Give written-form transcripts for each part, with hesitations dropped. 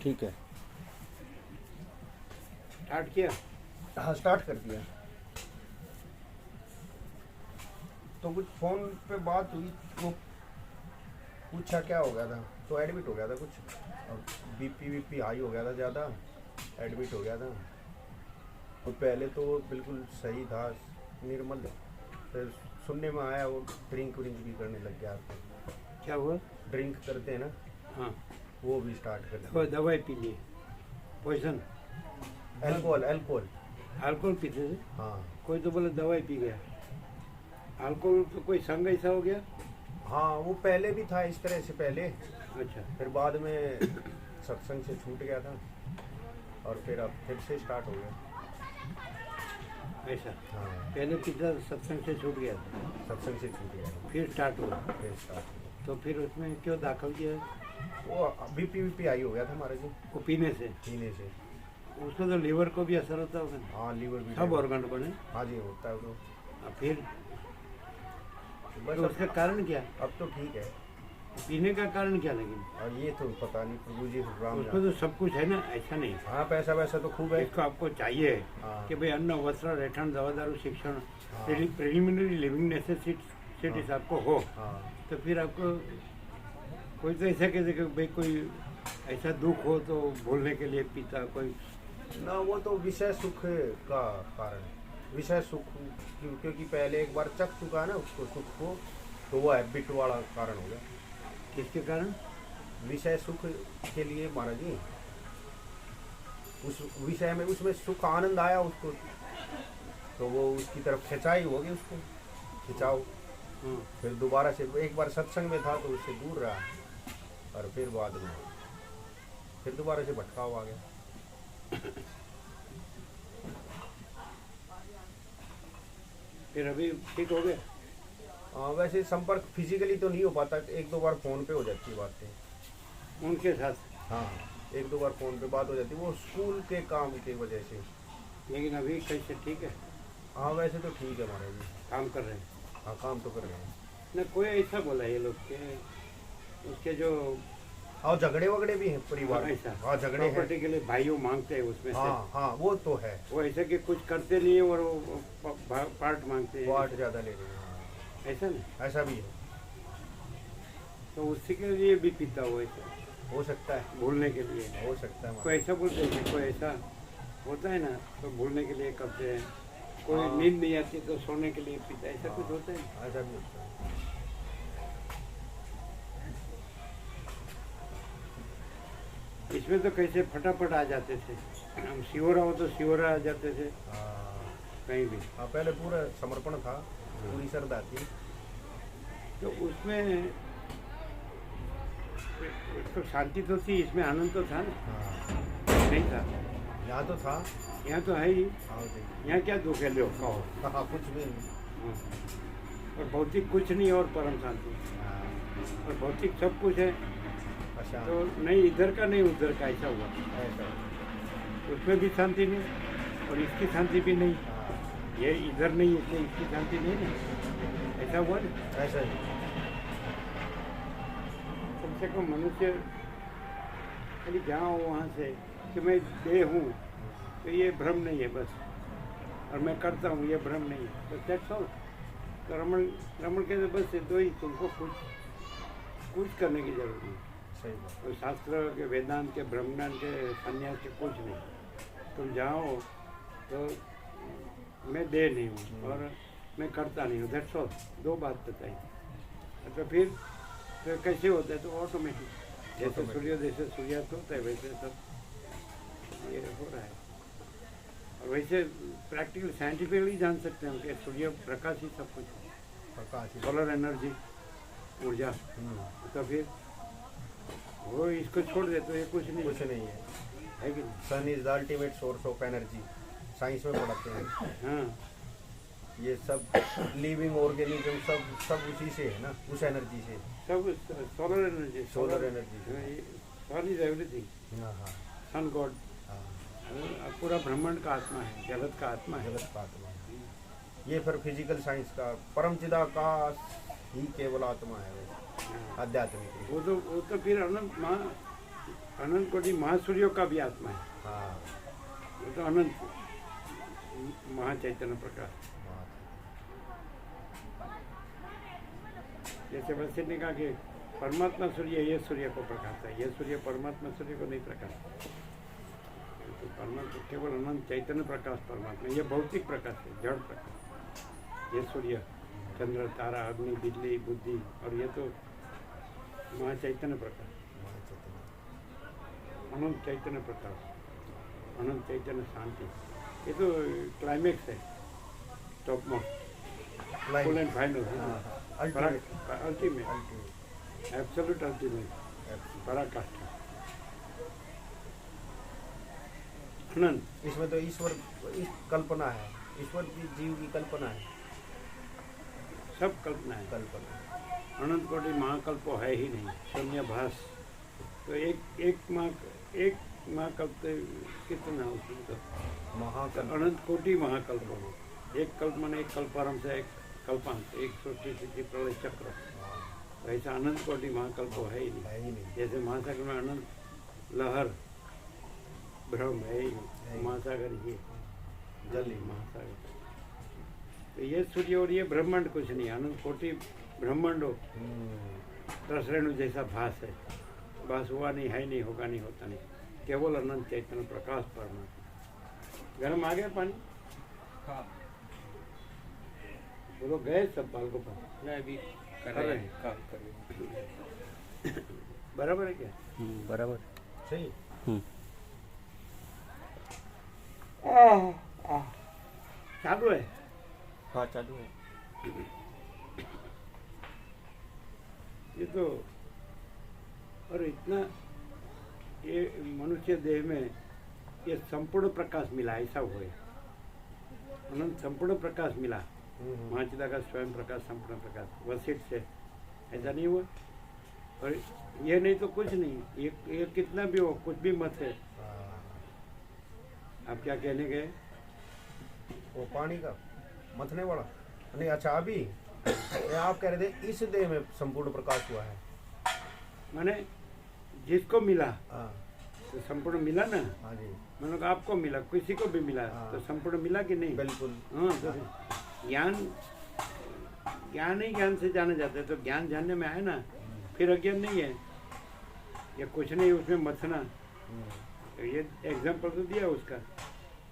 ठीक है। स्टार्ट किया? हाँ स्टार्ट कर दिया। तो कुछ फ़ोन पे बात हुई, वो पूछा क्या हो गया था, तो एडमिट हो गया था कुछ, और बीपी हाई हो गया था ज़्यादा, एडमिट हो गया था। और पहले तो बिल्कुल सही था, निर्मल। फिर सुनने में आया वो ड्रिंक व्रिंक भी करने लग गया। क्या हुआ? ड्रिंक करते हैं ना, हाँ, वो भी स्टार्ट कर दिया। दवाई पी ली, पॉइजन, अल्कोहल अल्कोहल अल्कोहल पीते थे। हाँ कोई तो बोले दवाई पी गया। अल्कोहल तो कोई संग ऐसा हो गया? हाँ, वो पहले भी था इस तरह से पहले, अच्छा, फिर बाद में सत्संग से छूट गया था, और फिर अब फिर से स्टार्ट हो गया। ऐसा। हाँ, पहले पिता सत्संग से छूट गया था, सत्संग से छूट गया, फिर स्टार्ट हुआ। फिर स्टार्ट हो गया। तो फिर उसमें क्यों दाखिल किया? वो बीपी हाई हो गया था हमारे जी, वो पीने से? पीने से। उसमें तो लीवर को भी असर होता होगा। हाँ लीवर भी, सब ऑर्गन को नहीं? हाँ जी होता है। तो फिर बस तो उसका कारण क्या? अब तो ठीक है। पीने का कारण क्या? लेकिन और ये तो पता नहीं, प्रभु जी राम उसको तो सब कुछ है ना, ऐसा नहीं। हाँ पैसा वैसा तो खूब है। इसको आपको चाहिए हाँ। कि भाई अन्न, वस्त्र, रहठन, दवा दारू, शिक्षण, हाँ। प्रिलिमिनरी लिविंग नेसेसिटीज आपको हो। हाँ तो फिर आपको कोई तो ऐसा कहते कि भाई कोई ऐसा दुख हो तो भूलने के लिए पीता कोई। ना, वो तो विषय सुख का कारण है, विषय सुख, क्योंकि पहले एक बार चख चुका है ना उसको, सुख को, तो वो हैबिट वाला कारण हो गया। किसके कारण? विषय सुख के लिए महाराज जी, उस विषय में उसमें सुख आनंद आया उसको, तो वो उसकी तरफ खिंचाई होगी, उसको खिंचाओ। हाँ। फिर दोबारा से एक बार सत्संग में था तो उससे दूर रहा, और फिर बाद में फिर दोबारा से भटकाव आ गया। फिर अभी ठीक हो गया? वैसे संपर्क फिजिकली तो नहीं हो पाता, एक दो बार फोन पे हो जाती है बातें उनके साथ। हाँ, एक दो बार फोन पे बात हो जाती है, वो स्कूल के काम की वजह से। लेकिन अभी कैसे ठीक है? हाँ वैसे तो ठीक है महाराज जी। काम कर रहे हैं? हाँ काम तो कर रहे हैं। ना कोई ऐसा बोला ये लोग के उसके जो हाँ झगड़े वगड़े भी हैं परिवार में। ऐसा? हाँ झगड़े हैं। प्रॉपर्टी के लिए भाइयों मांगते हैं उसमें से। हाँ हाँ वो तो है, वो ऐसा कि कुछ करते नहीं है और वो पार्ट मांगते हैं। वाट ज़्यादा ले रहे हैं। हाँ, ऐसा नहीं? ऐसा भी है, तो उसी के लिए भी पीता हो ऐसा, हो सकता है, भूलने के लिए। हो सकता है कोई ऐसा बोलते हैं, कोई ऐसा होता है ना, तो भूलने के लिए करते हैं। कोई हाँ। नींद नहीं आती तो सोने के लिए पीता है, ऐसा हाँ, कुछ होता है। ऐसा भी होता है। इसमें तो कैसे फटाफट आ जाते थे, हम शिवरा हो तो शिवरा आ जाते थे हाँ कहीं भी। हाँ, पहले पूरा समर्पण था, पूरी श्रद्धा थी। तो उसमें तो शांति तो थी, इसमें आनंद तो था ना? हाँ नहीं था? यहाँ तो था। यहाँ तो है ही। हाँ जी। यहाँ क्या दुख है, लो कहो। हाँ कुछ भी नहीं। हाँ। और भौतिक कुछ नहीं और परम शांति। हाँ, और भौतिक सब कुछ है, अच्छा तो नहीं इधर का नहीं उधर का, ऐसा हुआ। ऐसा। उसमें भी शांति नहीं और इसकी शांति भी नहीं। हाँ ये इधर नहीं इसलिए इसकी शांति नहीं ना, ऐसा हुआ ना। ऐसा ही। कम से कम मनुष्य खाली जहाँ हो वहाँ से कि मैं देह हूँ, तो ये भ्रम नहीं है बस, और मैं करता हूँ ये भ्रम नहीं है, तो दैट्स ऑल। तो रमन कहते बस दो ही, तुमको कुछ करने की जरूरत नहीं। सही बात। कोई शास्त्र के, वेदांत के, ब्रह्मज्ञान के, संन्यास के कुछ नहीं। तुम जाओ तो मैं देह नहीं हूँ और मैं करता नहीं हूँ, दैट्स ऑल। दो बात बताई। तो फिर कैसे होता है? तो ऑटोमेटिक, जैसे सूर्योदय से सूर्यास्त होता है वैसे सब ये हो रहा है। और वैसे प्रैक्टिकल साइंटिफिकली जान सकते हैं कि सूर्य प्रकाश ही सब कुछ है, प्रकाश ही। सोलर एनर्जी, ऊर्जा। तो फिर वो इसको छोड़ दे तो ये कुछ नहीं कुछ नहीं है। है कि नहीं? Sun is the ultimate source of energy, science में पढ़ाते हैं। हाँ, ये सब लिविंग ऑर्गेनिज्म सब उसी से है ना, उस एनर्जी से। सब solar energy. Solar energy. Sun is everything, हाँ हाँ सन गॉड। हाँ, पूरा ब्रह्मांड का आत्मा है, जगत का आत्मा है। जगत का आत्मा है। ये फिर फिजिकल साइंस का परम चिदाकाश ही केवल आत्मा है, वो हाँ। आध्यात्मिक। वो तो फिर अनंत अनंत कोटि महासूर्यों का भी आत्मा है, हाँ वो तो अनंत महाचैतन्य प्रकाश। हाँ। जैसे वैसे ने कहा कि परमात्मा सूर्य ये सूर्य को प्रकाशता है, ये सूर्य परमात्मा सूर्य को नहीं प्रकाशता। तो परमात्मा केवल अनंत चैतन्य प्रकाश परमात्मा, ये भौतिक प्रकाश है, जड़ प्रकाश। ये सूर्य, चंद्र, तारा, अग्नि, बिजली, बुद्धि, और ये तो महाचैतन्य प्रकाश, अनंत चैतन्य प्रकाश, अनंत चैतन्य शांति। ये तो क्लाइमेक्स है, top most, full and final, ultimate, absolute ultimate, पराकाष्ठा, अनंत। इसमें तो ईश्वर इस कल्पना है, ईश्वर की जीव की कल्पना है, सब कल्पना है। कल्पना। अनंत कोटि महाकल्प है ही नहीं, शून्यभास। तो एक महाकल्प कितना उसमें तो महाकल्प, अनंत कोटि महाकल्प हो। एक कल्प माने एक कल्पारंभ से एक कल्पांत, एक सृष्टि स्थिति प्रलय चक्र। तो ऐसा अनंत कोटि महाकल्प है ही नहीं। है ही नहीं। जैसे महासागर में अनंत लहर भ्रम है ही नहीं, महासागर ये जल ही। महासागर। तो ये सूर्य और ये ब्रह्मांड कुछ नहीं, अनंत कोटि ब्रह्मांडो रसरेणु जैसा भास है। भास हुआ नहीं, है नहीं, होगा नहीं, होता नहीं, केवल अनंत चैतन्य प्रकाश परमात्मा। गर्म आ गया पानी? हाँ बोलो गए सब बाल को पास? मैं अभी कर कर रहे रहे हैं, हैं। काम कर रहे हैं। बराबर है क्या? बराबर। सही। चालू है। हाँ चालू है। ये तो और इतना ये मनुष्य देह में ये संपूर्ण प्रकाश मिला, ऐसा हुए अनंत संपूर्ण प्रकाश मिला। महाचिदा का स्वयं प्रकाश, संपूर्ण प्रकाश वशिष्ठ से, ऐसा नहीं हुआ। और ये नहीं तो कुछ नहीं, ये कितना भी हो, कुछ भी मत है। आप क्या कहने गए? वो पानी का मथने वाला नहीं, अच्छा अभी ये आप कह रहे थे इस देह में संपूर्ण प्रकाश हुआ है। माने जिसको मिला हाँ तो संपूर्ण मिला ना। हाँ जी, मानो कि आपको मिला, किसी को भी मिला, हाँ। तो संपूर्ण मिला कि नहीं? बिल्कुल। हाँ, तो ज्ञान ही ज्ञान से जाना जाता है। तो ज्ञान जानने में आए ना, फिर अज्ञान नहीं है, या कुछ नहीं उसमें मथना। तो ये एग्जाम्पल तो दिया उसका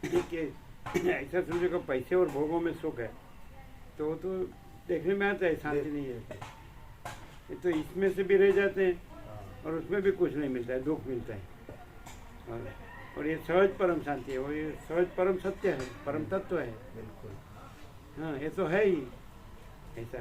कि ऐसा समझो कि पैसे और भोगों में सुख है, तो वो तो देखने में आता है, शांति नहीं है। ये तो इसमें से भी रह जाते हैं और उसमें भी कुछ नहीं मिलता है, दुख मिलता है। और ये सहज परम शांति है, वो ये सहज परम सत्य है, परम तत्व है। बिल्कुल। हाँ, ये तो है ही ऐसा।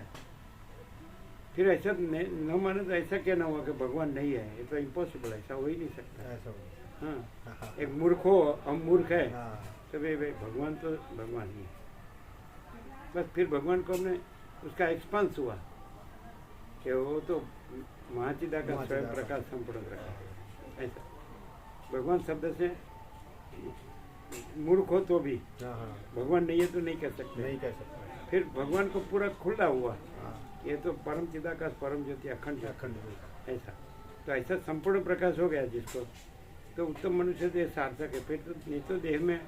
फिर ऐसा न माने तो ऐसा क्या ना हुआ कि भगवान नहीं है, ये तो इम्पॉसिबल, ऐसा हो ही नहीं सकता। ऐसा हो। हाँ, एक मूर्ख हो, हम मूर्ख है, हाँ तो भाई भगवान तो भगवान ही है। बस फिर भगवान को हमने उसका एक्सपांस हुआ कि वो तो महाचिदा का स्वयं प्रकाश, संपूर्ण प्रकाश, ऐसा। भगवान शब्द से मूर्ख हो तो भी हाँ हाँ, भगवान नहीं है तो नहीं कह सकते। नहीं कह सकता। फिर भगवान को पूरा खुला हुआ, हाँ, ये तो परम चिदाकाश, परम ज्योति, अखंड ज्योति, अखंड रूप। ऐसा। तो ऐसा संपूर्ण प्रकाश हो गया जिसको, तो उत्तम मनुष्य देह सार्थक है। फिर तो नहीं तो देह में,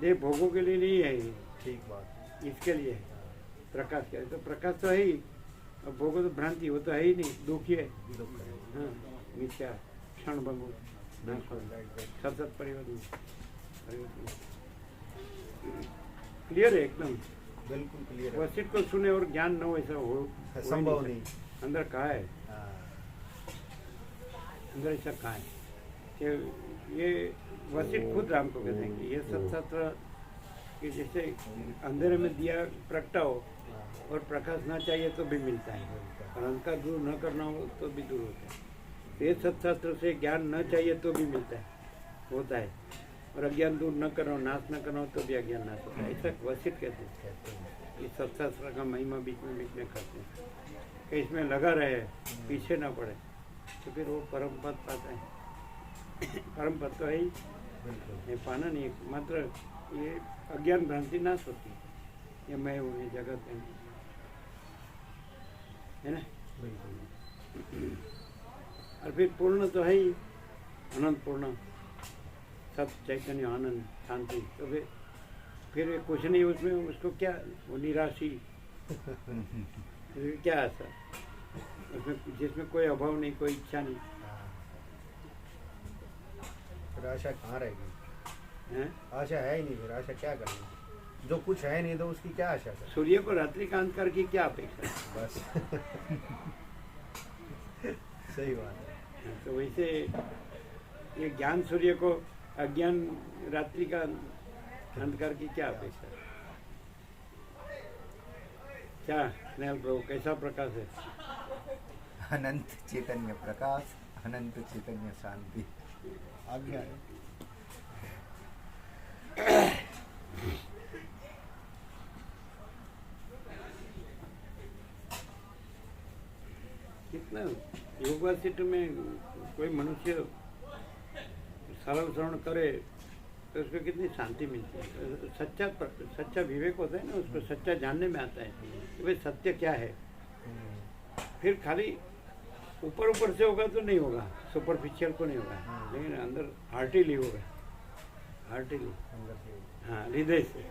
देह भोगों के लिए नहीं है ये, ठीक बात। इसके लिए है प्रकाश। क्या है? तो प्रकाश तो है ही, और भोगो तो भ्रांति, वो तो है ही नहीं, दुख ही है। दुख है। हाँ, मिथ्या, क्षण भंगु, सतत परिवर्तन। क्लियर है एकदम, बिल्कुल क्लियर है। वशिष्ठ को सुने और ज्ञान न हो, ऐसा हो संभव नहीं। अंदर कहा है, हाँ, अंदर ऐसा कहा है कि ये वशिष्ठ खुद राम को कहते हैं कि ये सत्शास्त्र कि जैसे अंधेरे में दिया प्रगटाओ और प्रकाश ना चाहिए तो भी मिलता है, और अंधकार दूर न करना हो तो भी दूर होता है। तो ये सत्शास्त्र से ज्ञान न चाहिए तो भी मिलता है, होता है, और अज्ञान दूर न करना हो, नाश न करना हो तो भी अज्ञान नाश होता है। ऐसा वशिष्ठ कहते हैं। इस सत्शास्त्र का महिमा बीच में करते हैं कि इसमें लगा रहे, पीछे ना पड़े, तो फिर वो परम पद पाता है। परम पद तो है ही, बिल्कुल। ये पाना नहीं, मात्र ये अज्ञान भ्रांति नाश होती है, ये मैं हूँ, ये जगत है ना। बिल्कुल। और फिर पूर्ण तो है ही, अनंत पूर्ण सत्य चैतन्य आनंद शांति, तो फिर कुछ नहीं उसमें, उसको क्या वो निराशी फिर क्या ऐसा उसमें जिसमें कोई अभाव नहीं, कोई इच्छा नहीं फिर आशा कहाँ रहेगी? है। आशा है ही नहीं, फिर आशा क्या करनी? जो कुछ है नहीं तो उसकी क्या आशा कर? सूर्य को रात्रि का अंधकार की क्या अपेक्षा है? बस सही बात है। तो वैसे ये ज्ञान सूर्य को अज्ञान रात्रि का अंधकार की क्या अपेक्षा है? क्या स्नेहल प्रभु कैसा प्रकाश है? अनंत चैतन्य प्रकाश, अनंत चैतन्य शांति। आज्ञा है। कितना योग वासिष्ठ में कोई मनुष्य सरल श्रवण करे तो उसको कितनी शांति मिलती है। सच्चा विवेक होता है ना, उसको सच्चा जानने में आता है कि भाई सत्य क्या है। फिर खाली ऊपर ऊपर से होगा तो नहीं होगा, सुपरफिशियल को नहीं होगा, लेकिन अंदर हार्टिली होगा, हार्टिली, अंदर से हाँ हृदय से,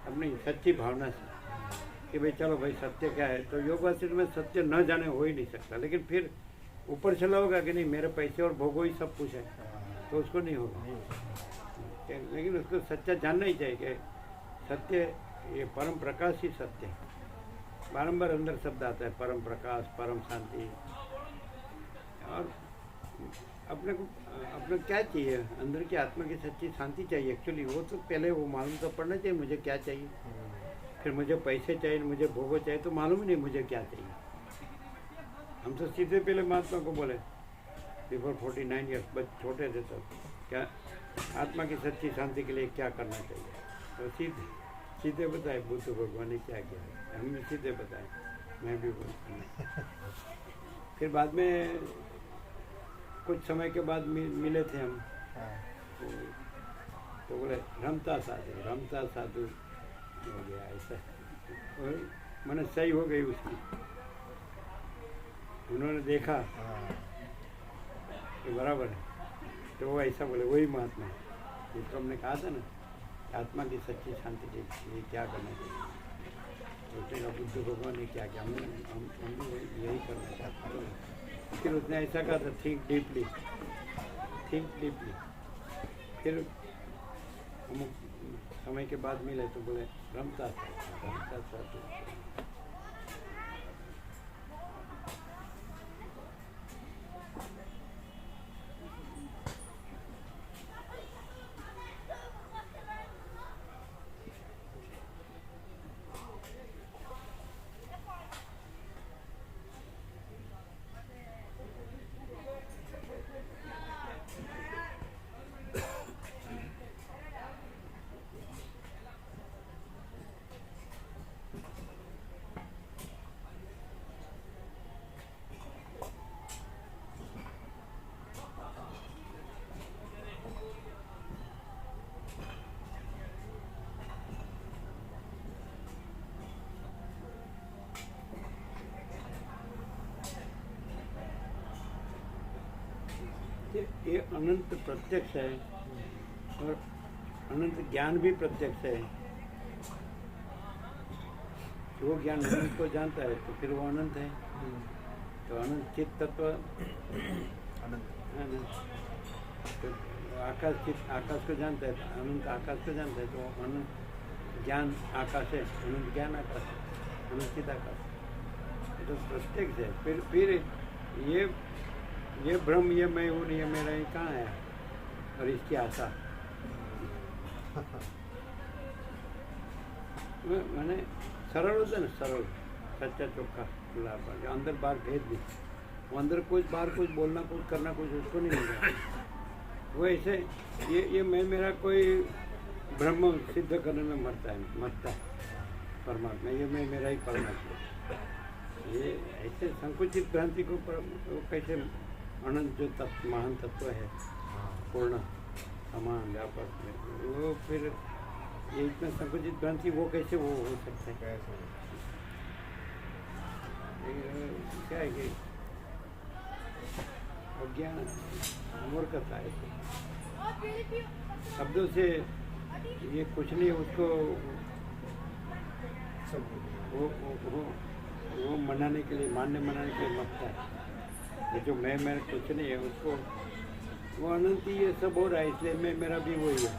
अपनी सच्ची भावना से कि भाई चलो भाई सत्य क्या है। तो योग वासिष्ठ में सत्य न जाने हो ही नहीं सकता, लेकिन फिर ऊपर चला होगा कि नहीं मेरे पैसे और भोगो ही सब कुछ है, तो उसको नहीं होगा। लेकिन उसको सच्चा जानना ही चाहिए कि सत्य ये परम प्रकाश ही सत्य है। बारंबार अंदर शब्द आता है परम प्रकाश, परम शांति। और अपने क्या चाहिए? अंदर की आत्मा की सच्ची शांति चाहिए एक्चुअली। वो तो पहले वो मालूम तो पड़ना चाहिए मुझे क्या चाहिए। फिर मुझे पैसे चाहिए, मुझे भोगो चाहिए, तो मालूम ही नहीं मुझे क्या चाहिए। हम तो सीधे पहले महात्मा को बोले बिफोर 49 ईयर्स, बच छोटे थे तब, क्या आत्मा की सच्ची शांति के लिए क्या करना चाहिए? तो सीधे बताए बुद्ध भगवान ने क्या किया, हमने सीधे बताए, मैं भी बोलता। फिर बाद में कुछ समय के बाद मिले थे हम, तो बोले रमता साधु हो गया ऐसा, और मैंने सही हो गई उसकी। उन्होंने देखा कि बराबर है, तो वो ऐसा बोले वही महात्मा है जिसको हमने कहा था ना, आत्मा की सच्ची शांति के लिए क्या करना चाहिए। सोचेगा बुद्ध भगवान ने क्या किया, हम भी यही करना चाहते हैं। फिर उसने ऐसा कहा था थिंक डीपली। फिर हम समय के बाद मिले तो बोले रमता था। ये अनंत प्रत्यक्ष है और अनंत ज्ञान भी प्रत्यक्ष है। वो ज्ञान अनंत को जानता है तो फिर वो अनंत है। तो अनंत चित तत्व अनंत, तो आकाश को जानता है, अनंत आकाश को जानता है, तो अनंत ज्ञान आकाश है, अनंत ज्ञान आकाश है, अनंत चित आकाश। तो प्रत्यक्ष है। फिर ये भ्रम, ये मैं हूँ, ये मेरा, ये कहाँ है? और इसकी आशा मैंने सरल होता है ना, सरल सच्चा चोखा खुला, जो अंदर बाहर भेद भी, वो अंदर कुछ बाहर कुछ बोलना कुछ करना कुछ उसको नहीं मिला। वो ऐसे ये मैं मेरा कोई ब्रह्म सिद्ध करने में मरता है परमात्मा, ये मैं मेरा ही परमात्मा। ये ऐसे संकुचित भ्रांति को वो कैसे अनंत जो तत्व महान तत्व है पूर्ण समान व्यापक में, वो फिर ये इतना संकुचित भ्रांति वो कैसे वो हो सकता है? कैसे? क्या है कि अज्ञान मूर्खता है। शब्दों से ये कुछ नहीं, उसको सब वो मनाने के लिए, मनाने के लिए मरता है। ये जो मैं कुछ नहीं है, उसको वो अनंत ही ये सब हो रहा है, इसलिए मैं मेरा भी वही है।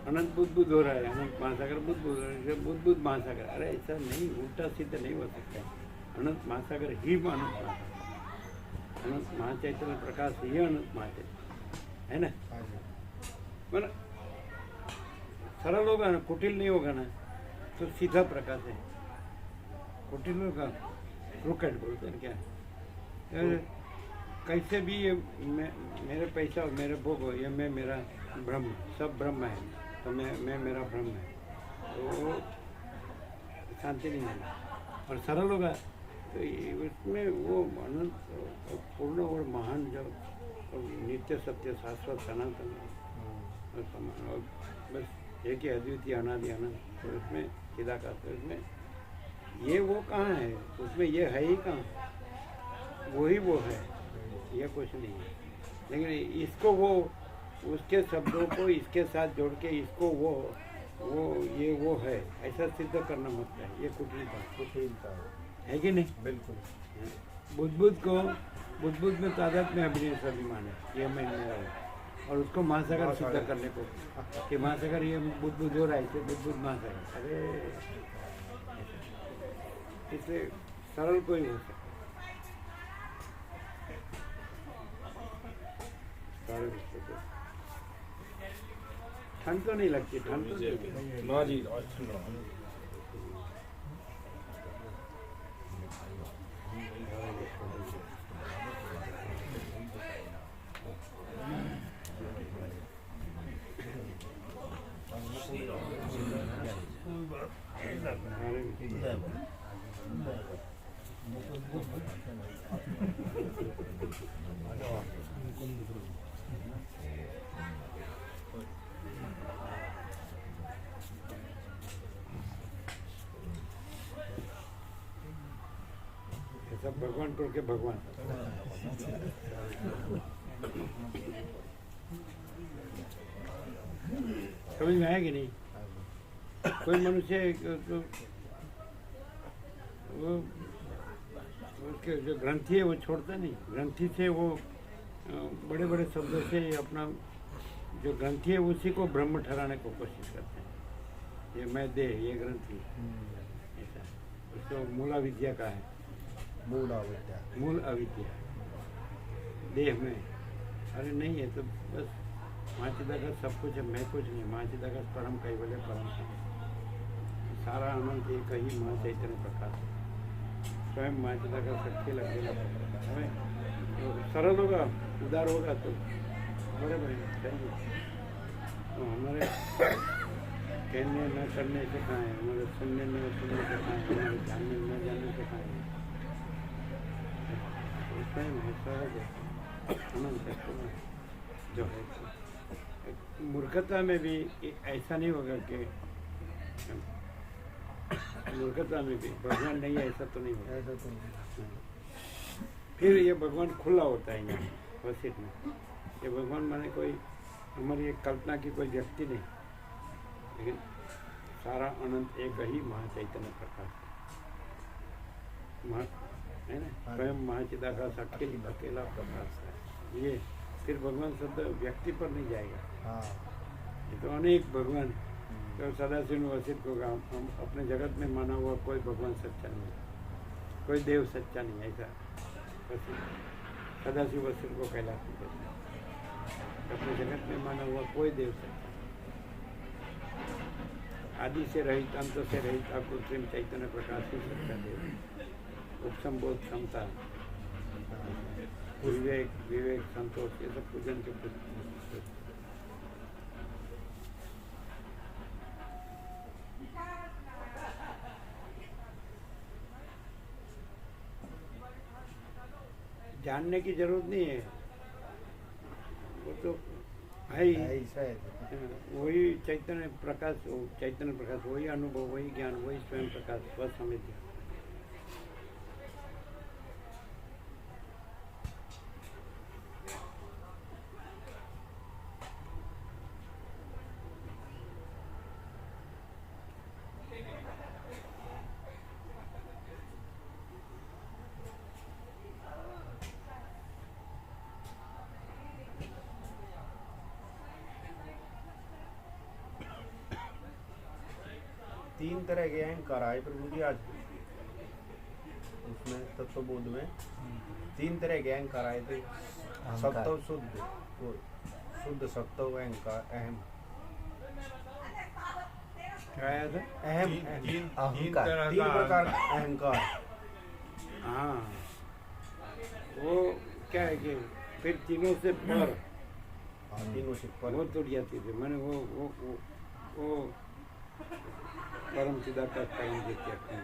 अनंत बुद्ध हो रहा है, अनंत महासागर बुद्ध हो रहा है, बुद्ध महासागर। अरे ऐसा नहीं, उल्टा सीधा नहीं हो सकता है। अनंत महासागर ही अनंत महासागर, अनंत महाचैतन्य प्रकाश ही अनंत महाचैतन्य है ना। हाँ जी। मतलब सरल होगा ना, कुटिल नहीं होगा ना, तो सीधा प्रकाश है। कुटिल होगा, रुकट बोलते हैं क्या, कैसे भी ये मेरे पैसा और मेरे भोग हो, ये मैं मेरा ब्रह्म, सब ब्रह्म है, तो मैं मेरा ब्रह्म है, तो शांति नहीं है। और सरल होगा तो उसमें वो अनंत पूर्ण और महान जो और नित्य सत्य शाश्वत सनातन और समान और बस एक ही अद्वितीय अनादि अनंत, तो उसमें चिदाकाश, तो उसमें ये वो कहाँ है, उसमें ये है ही कहाँ, वही वो है, ये कुछ नहीं है। लेकिन इसको वो उसके शब्दों को इसके साथ जोड़ के इसको वो ये वो है ऐसा सिद्ध करना मत है, ये कुटिलता है कि नहीं। बिल्कुल। बुद्ध में तादाद में अभिनय स्वाभिमान है, ये मैं मेरा है। और उसको महासागर सिद्ध करने को कि महासागर ये बुद्ध हो रहा है, इसलिए बुद्ध महासागर। अरे इसलिए सरल कोई हो सकता, ठंड तो नहीं लगती, ठंड तो नहीं। ना जी, सब भगवान को के भगवान समझ में आया कि नहीं। कोई मनुष्य तो वो उसके जो ग्रंथि है वो छोड़ता नहीं, ग्रंथि से वो बड़े बड़े शब्दों से अपना जो ग्रंथि है उसी को ब्रह्म ठहराने को कोशिश करते हैं। ये मैं देह, ये ग्रंथि, ऐसा उसको मूला विद्या का है, मूल अविद्या देह में। अरे नहीं है तो बस महाचिदाकाश सब कुछ है, मैं कुछ नहीं। महाचिदाकाश परम कैवल्य परम सारा आनंद एक ही महाचैतन्य प्रकाश है, स्वयं महाचिदाकाश शक्ति लगेगा। हमें तो सरल होगा, उदार होगा तो बड़े बड़े चाहिए। तो हमारे कहने न करने से कहाँ है, हमारे सुनने न सुनने से कहाँ है, हमारे जानने न जानने से कहाँ है। स्वयं है, सहज है, अनंत है जो है। मूर्खता में भी ऐसा नहीं होगा कि मूर्खता में भी भगवान नहीं है, ऐसा तो नहीं होगा। ऐसा तो नहीं। फिर ये भगवान खुला होता है यहाँ वसीठ में। ये भगवान माने कोई हमारी एक कल्पना की कोई व्यक्ति नहीं, लेकिन सारा अनंत एक ही महाचैतन्य प्रकाश है ना। स्वयं महाचिदाकाश अकेला प्रकाश है ये। फिर भगवान शब्द व्यक्ति पर नहीं जाएगा। हाँ। ये तो अनेक भगवान, तो सदाशिव वसिष्ठ को हम अपने जगत में माना हुआ कोई भगवान सच्चा नहीं, कोई देव सच्चा नहीं, ऐसा सदाशिव वसिष्ठ को कैलाश में कहते हैं। अपने जगत में माना हुआ कोई देव सच्चा, आदि से रहित, अंत से रहित, अकृत्रिम चैतन्य प्रकाश ही सच्चा देव। उपसंबोध क्षमता, विवेक संतोष, ये सब पूजन के पुस्तक। जानने की जरूरत नहीं है, वो तो है ही। ऐसा है। वही चैतन्य प्रकाश, वही अनुभव, वही ज्ञान, वही स्वयं प्रकाश, वह समझ। तीन तरह के अहंकार आए प्रभु जी आज उसमें तत्वबोध में तीन तरह के अहंकार आए थे। सत्व शुद्ध, वो शुद्ध सत्व अहंकार अहम क्या आया था? अहम अहंकार तीन प्रकार का अहंकार। हाँ, वो क्या है कि फिर तीनों से पर तीनों से पर वो टूट जाती थी। मैंने वो परम चिदाकाश परम ज्योति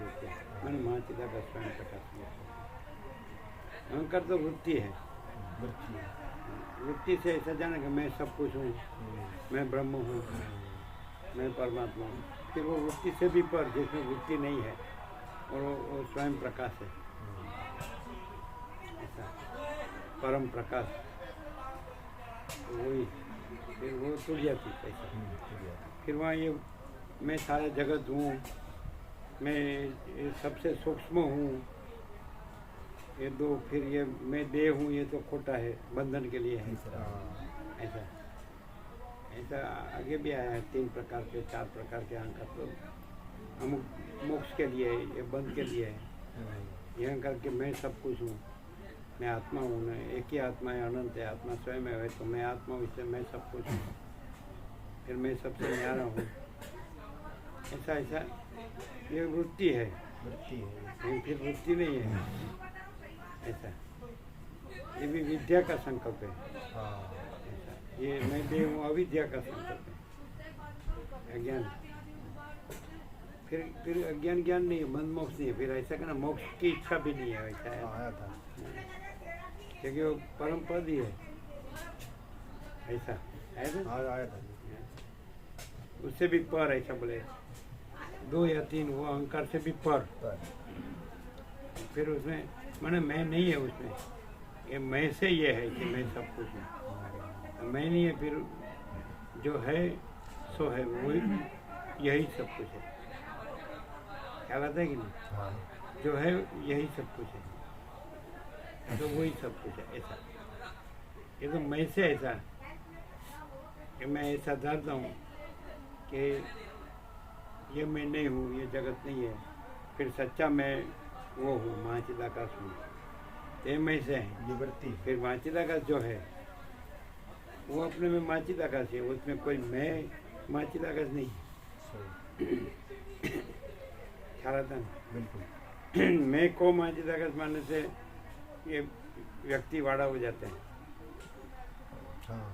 मैंने महा चिदाकाश स्वयं प्रकाश किया। अहंकार तो वृत्ति है। वृत्ति से ऐसा जाना कि मैं सब कुछ हूँ, मैं ब्रह्म हूँ, मैं परमात्मा हूँ। फिर वो वृत्ति से भी पर जिसमें वृत्ति नहीं है और वो स्वयं प्रकाश है, ऐसा परम प्रकाश। वही फिर वो टूट जाती पैसा। फिर वहाँ ये मैं सारा जगत हूँ, मैं ये सबसे सूक्ष्म हूँ, ये दो फिर ये मैं देह हूँ, ये तो खोटा है, बंधन के लिए है। ऐसा ऐसा आगे भी आया है। तीन प्रकार के चार प्रकार के अहंकार तो अमुक मोक्ष के लिए है, ये बंध के लिए है। ये अहंकार के मैं सब कुछ हूँ, मैं आत्मा हूँ, मैं एक ही आत्मा है, अनंत है, आत्मा स्वयं है, तो मैं आत्मा हूँ, इसलिए मैं सब कुछ हूँ। फिर मैं सबसे न्यारा हूँ। ऐसा ऐसा ये वृत्ति है, लेकिन फिर वृत्ति नहीं है। ऐसा ये भी विद्या का संकल्प है। ऐसा ये मैं देह हूँ, अविद्या का संकल्प है, अज्ञान। फिर अज्ञान ज्ञान नहीं है, बंध मोक्ष नहीं है। फिर ऐसा कहना मोक्ष की इच्छा भी नहीं है। ऐसा है आया था क्योंकि वो परम पद ही है। ऐसा है ना, आया था उससे भी पर। ऐसा बोले दो या तीन, वो अहंकार से भी पर। फिर उसमें माने मैं नहीं है उसमें, ये मैं से ये है कि मैं सब कुछ हूँ। मैं नहीं है, फिर जो है सो है, वही यही सब कुछ है। क्या बात है कि नहीं? जो है यही सब कुछ है, तो वही सब कुछ है। ऐसा ये तो मैं से ऐसा कि मैं ऐसा जानता हूँ कि ये मैं नहीं हूँ, ये जगत नहीं है। फिर सच्चा मैं वो हूँ, महाचिदाकाश हूँ, ये मैं से है। ये वृत्ति। फिर महाचिदाकाश जो है वो अपने में महाचिदाकाश है, उसमें कोई मैं महाचिदाकाश नहीं है। ख्याल आता है? बिल्कुल। मैं को महाचिदाकाश मानने से ये व्यक्ति वाड़ा हो जाते हैं। हाँ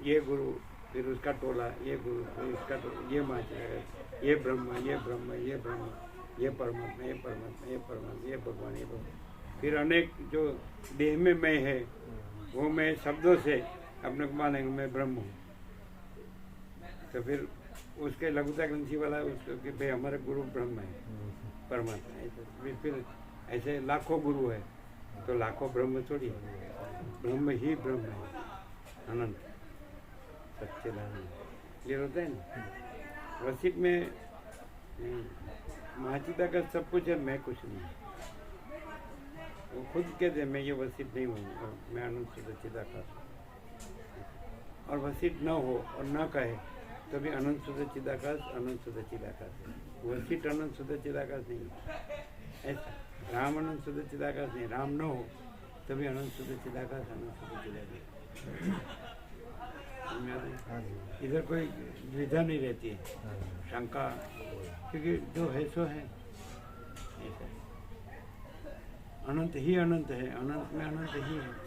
ये गुरु, फिर उसका टोला, ये गुरु, फिर उसका टोला, ये महाचिदाकाश, ये ब्रह्म, ये ब्रह्म, ये ब्रह्म, ये परमात्मा, ये परमात्मा, ये परमात्मा, ये भगवान, ये भगवान। फिर अनेक जो देह में मैं है, वो मैं शब्दों से अपने को मानेंगे मैं ब्रह्म हूँ। तो फिर उसके लघुता ग्रंथि वाला उसको कि भाई हमारे गुरु ब्रह्म है, परमात्मा है। फिर ऐसे लाखों गुरु है, तो लाखों ब्रह्म थोड़ी है, ब्रह्म ही ब्रह्म है, अनंत सच्चिदानंद। ये होता है ना वसित में महाचिदा का सब कुछ है, मैं कुछ नहीं। वो खुद कहते हैं मैं ये वसित नहीं हूँ और मैं अनंत सच्चिदाकाश हूँ। और वसित न हो और न कहे तो भी अनंत सच्चिदाकाश, अनंत सच्चिदाकाश है। वसित अनंत सच्चिदाकाश नहीं है। ऐसा राम अनंत सच्चिदाकाश नहीं, राम न हो तभी अनंत सच्चिदाकाश, अनंत सच्चिदाकाश। इधर कोई द्विधा नहीं रहती है, शंका, क्योंकि जो है सो है। ऐसा अनंत ही अनंत है, अनंत में अनंत ही है।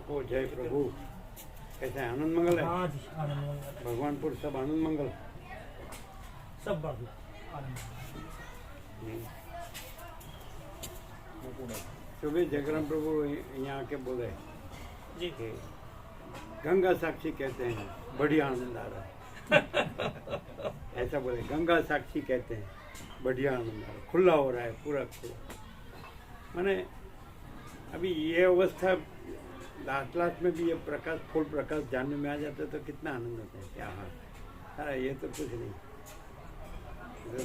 को जय प्रभु। कैसे है, आनंद मंगल है? हाँ जी, आनंद मंगल। भगवानपुर सब आनंद मंगल। सब बाबू आनंद। सुबह जयराम प्रभु यहाँ आके बोले जी कि गंगा साक्षी कहते हैं, बढ़िया आनंद आ रहा है। ऐसा बोले, गंगा साक्षी कहते हैं, बढ़िया आनंद आ रहा है, खुला हो रहा है, पूरा खुला। माने अभी ये अवस्था लास्ट में भी ये प्रकाश, फुल प्रकाश जानने में आ जाता है तो कितना आनंद होता है। क्या हाँ, अरे ये तो कुछ नहीं,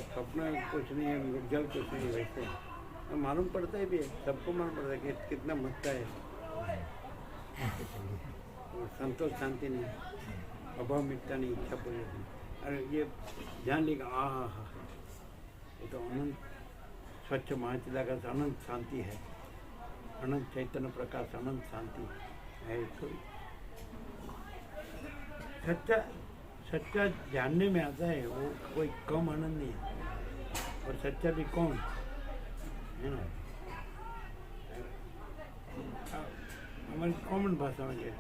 सपना कुछ नहीं है, मृगजल कुछ नहीं, वैसे तो मालूम पड़ता है भी है, सबको मालूम पड़ता है कि कितना मत्ता है। संतोष शांति नहीं, अभाव मिटता नहीं, इच्छा पूरी नहीं। अरे ये जान लेगा, हाँ, ये तो अनंत स्वच्छ महाचिदाकाश अनंत शांति है, अनंत चैतन्य प्रकाश, अनंत शांति है। तो सच्चा जानने में आता है, वो कोई कम आनंद नहीं है। और सच्चा भी कौन है ना, हमारी कॉमन भाषा में है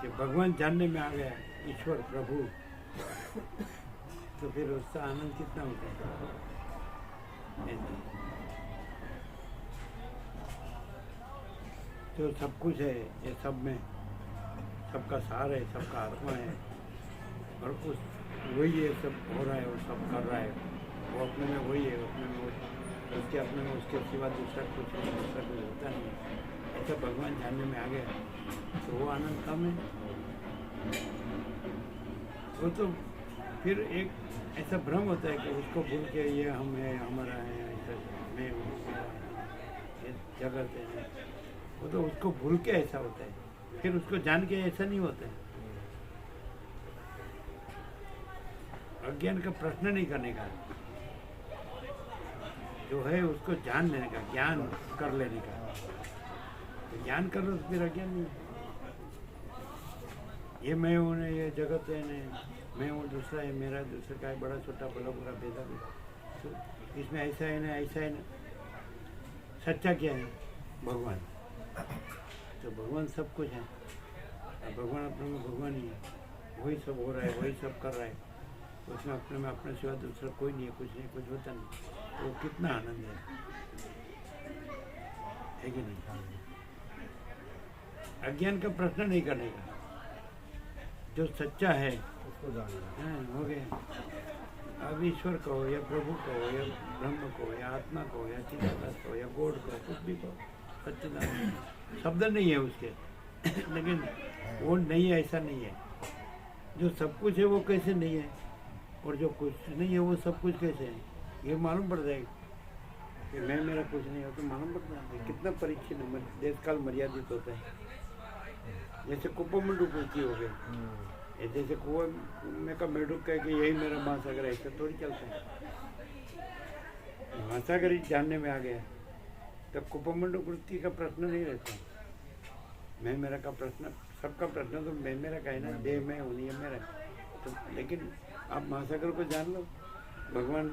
कि भगवान जानने में आ गया, ईश्वर प्रभु, तो फिर उसका आनंद कितना होता है। जो सब कुछ है, ये सब में सबका सार है, सबका आत्मा है, और उस वही है, सब हो रहा है और सब कर रहा है, वो अपने में वही है, अपने में वही, उसके अपने में उसके सिवा दूसरा कुछ नहीं, दूसरा कुछ होता नहीं। ऐसा भगवान जानने में आ गया तो वो आनंद कम है। वो तो फिर एक ऐसा भ्रम होता है कि उसको भूल के ये हम है, हमारा है, ऐसा मैं हूँ, मेरा है, ये जगत है, वो तो उसको भूल के ऐसा होता है, फिर उसको जान के ऐसा नहीं होता है। अज्ञान का प्रश्न नहीं करने का, जो है उसको जान लेने का, ज्ञान कर लेने का। तो ज्ञान कर लो तो फिर अज्ञान नहीं। ये मैं हूँ ना, ये जगत है ना, मैं हूँ, दूसरा है, मेरा दूसरा का है, बड़ा छोटा बड़ा बुरा भेदा भी, तो इसमें ऐसा है ना, ऐसा है ना। सच्चा क्या है? भगवान। तो भगवान सब कुछ है, भगवान अपने में भगवान ही है, वही सब हो रहा है, वही सब कर रहा है, उसमें अपने में अपने सिवा दूसरा कोई नहीं है, कुछ नहीं, कुछ होता नहीं। तो कितना आनंद है कि नहीं? अज्ञान का प्रश्न नहीं करने का, जो सच्चा है उसको जानना। हो गया। अब ईश्वर कहो या प्रभु कहो या ब्रह्म कहो या आत्मा कहो या चिदाकाश कहो या गॉड कहो, कुछ भी कहो, सच्चिदानंद शब्द नहीं है उसके लेकिन वो नहीं है, ऐसा नहीं है। जो सब कुछ है वो कैसे नहीं है, और जो कुछ नहीं है वो सब कुछ कैसे है, ये मालूम पड़ जाएगा कि मैं मेरा कुछ नहीं हो, तो मालूम पड़ता है कितना परीक्षित है, देश काल मर्यादित होता है। जैसे कुंभमंडू कुर्ती हो गई, जैसे कुएं में का मेढक कहे कि यही मेरा महासागर है, ऐसा थोड़ी चलता है। महासागर ही जानने में आ गया तब कुंभमंडू कुर्ती का प्रश्न नहीं रहता। मैं मेरा का प्रश्न, सबका प्रश्न तो मैं मेरा का है ना, देह में होनी है मेरा। तो लेकिन आप महासागर को जान लो, भगवान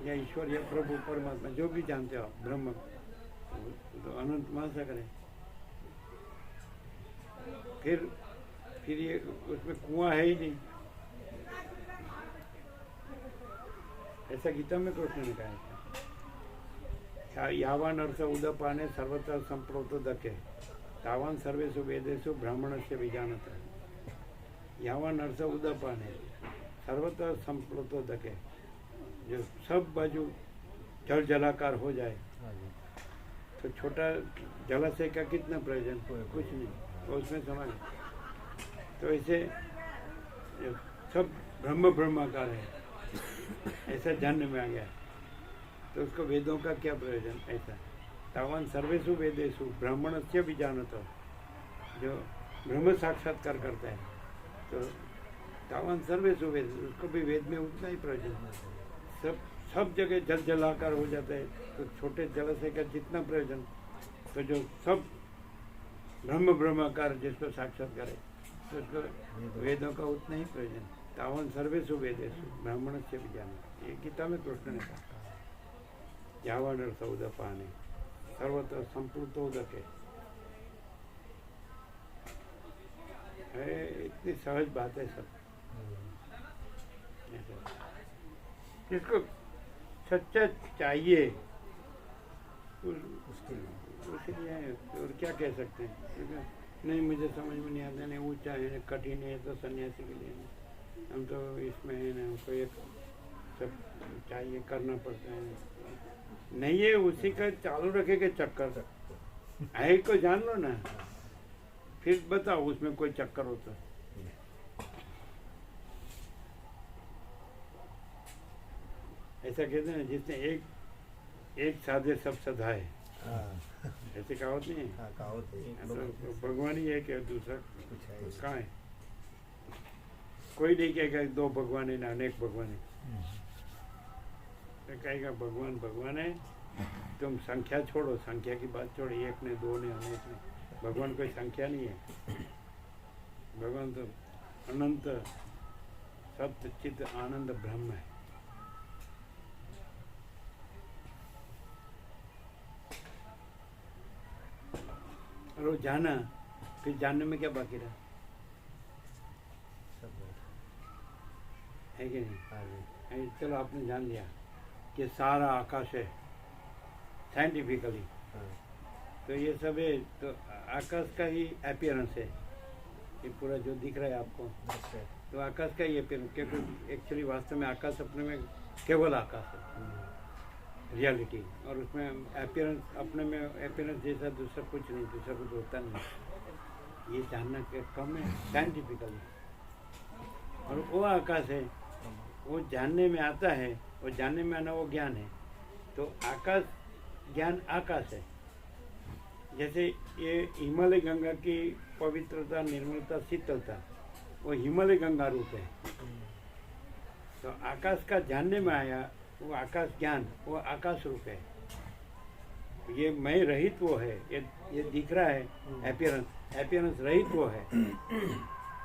या ईश्वर या प्रभु परमात्मा जो भी जानते हो, ब्रह्म, तो अनंत महासागर है। फिर ये उसमें कुआं है ही नहीं, ऐसा गीता में कृष्ण ने कहा है। यावान अर्थ उदपाने सर्वत्र संप्रोतो दके तावान सर्वेषु वेदेषु ब्राह्मणस्य विजानता। यावान अर्थ उदपाने सर्वत्र संप्रोतो दके, जो सब बाजू जल जलाकार हो जाए तो छोटा जलाशय का कितना प्रयोजन? कुछ नहीं, तो उसमें समझ। तो ऐसे सब ब्रह्म ब्रह्माकार है, ऐसा जानने में आ गया, तो उसको वेदों का क्या प्रयोजन? ऐसा तावान सर्वेषु वेदेषु ब्राह्मणस्य भी जानता, जो ब्रह्म साक्षात्कार करता है, तो तावान सर्वेषु वेद, उसको भी वेद में उतना ही प्रयोजन। सब जगह जल जलाकार हो जाता है, तो छोटे जलाशय का जितना प्रयोजन, तो जो सब ब्रह्म ब्रह्माकार जिसको साक्षात करे, तो उसको वेदों का उतना ही प्रयोजन। तावन सर्वेषु वेदेषु ब्राह्मणस्य भी जाना, ये गीता में कृष्ण ने कहा। यावान अर्थ उदपाने सर्वत्र संप्लुतोदके, है, इतनी सहज बात है सब। ऐसा। जिसको सच्चा चाहिए उसके लिए उसके लिए है, और क्या कह सकते हैं, ठीक है? नहीं मुझे समझ में नहीं आता, नहीं ऊंचा है कठिन है, तो सन्यासी के लिए नहीं। हम तो इसमें है ना, हमको एक सब चाहिए, करना पड़ता है। नहीं है उसी का चालू रखे के चक्कर है को जान लो ना, फिर बताओ उसमें कोई चक्कर हो तो। ऐसा कहते हैं ना, जिसने एक साधे सब सधाए, हाँ ऐसे कहावत नहीं है? हाँ कहावत है। तो भगवान ही है क्या, दूसरा कुछ है इसमें। कहाँ है? कोई नहीं कहेगा दो भगवान है ना अनेक भगवान है, तो कहेगा भगवान भगवान है। तुम संख्या छोड़ो, संख्या की बात छोड़ो, एक ने दो ने अनेक ने, भगवान कोई संख्या नहीं है। भगवान तो अनंत सत्य चित्त आनंद ब्रह्म है। और वो जाना, फिर जानने में क्या बाकी रहा सब है कि नहीं? हाँ जी। है, चलो आपने जान लिया कि सारा आकाश है साइंटिफिकली, हाँ तो ये सब है, तो आकाश का ही अपीयरेंस है ये पूरा जो दिख रहा है आपको, बस है। तो आकाश का ही अपीयरेंस, क्योंकि एक्चुअली वास्तव में आकाश अपने में केवल आकाश है, रियलिटी। और उसमें अपीयरेंस अपने में अपीयरेंस जैसा दूसरा कुछ नहीं, दूसरा कुछ होता नहीं। ये जानना के कम है साइंटिफिकली। और वो आकाश है, वो जानने में आता है, वो जानने में आना वो ज्ञान है। तो आकाश ज्ञान आकाश है। जैसे ये हिमालय गंगा की पवित्रता, निर्मलता, शीतलता, वो हिमालय गंगा रूप है। तो आकाश का जानने में आया वो आकाश ज्ञान, वो आकाश रूप है। ये मैं रहित वो है, ये दिख रहा है अपीयरेंस रहित वो है।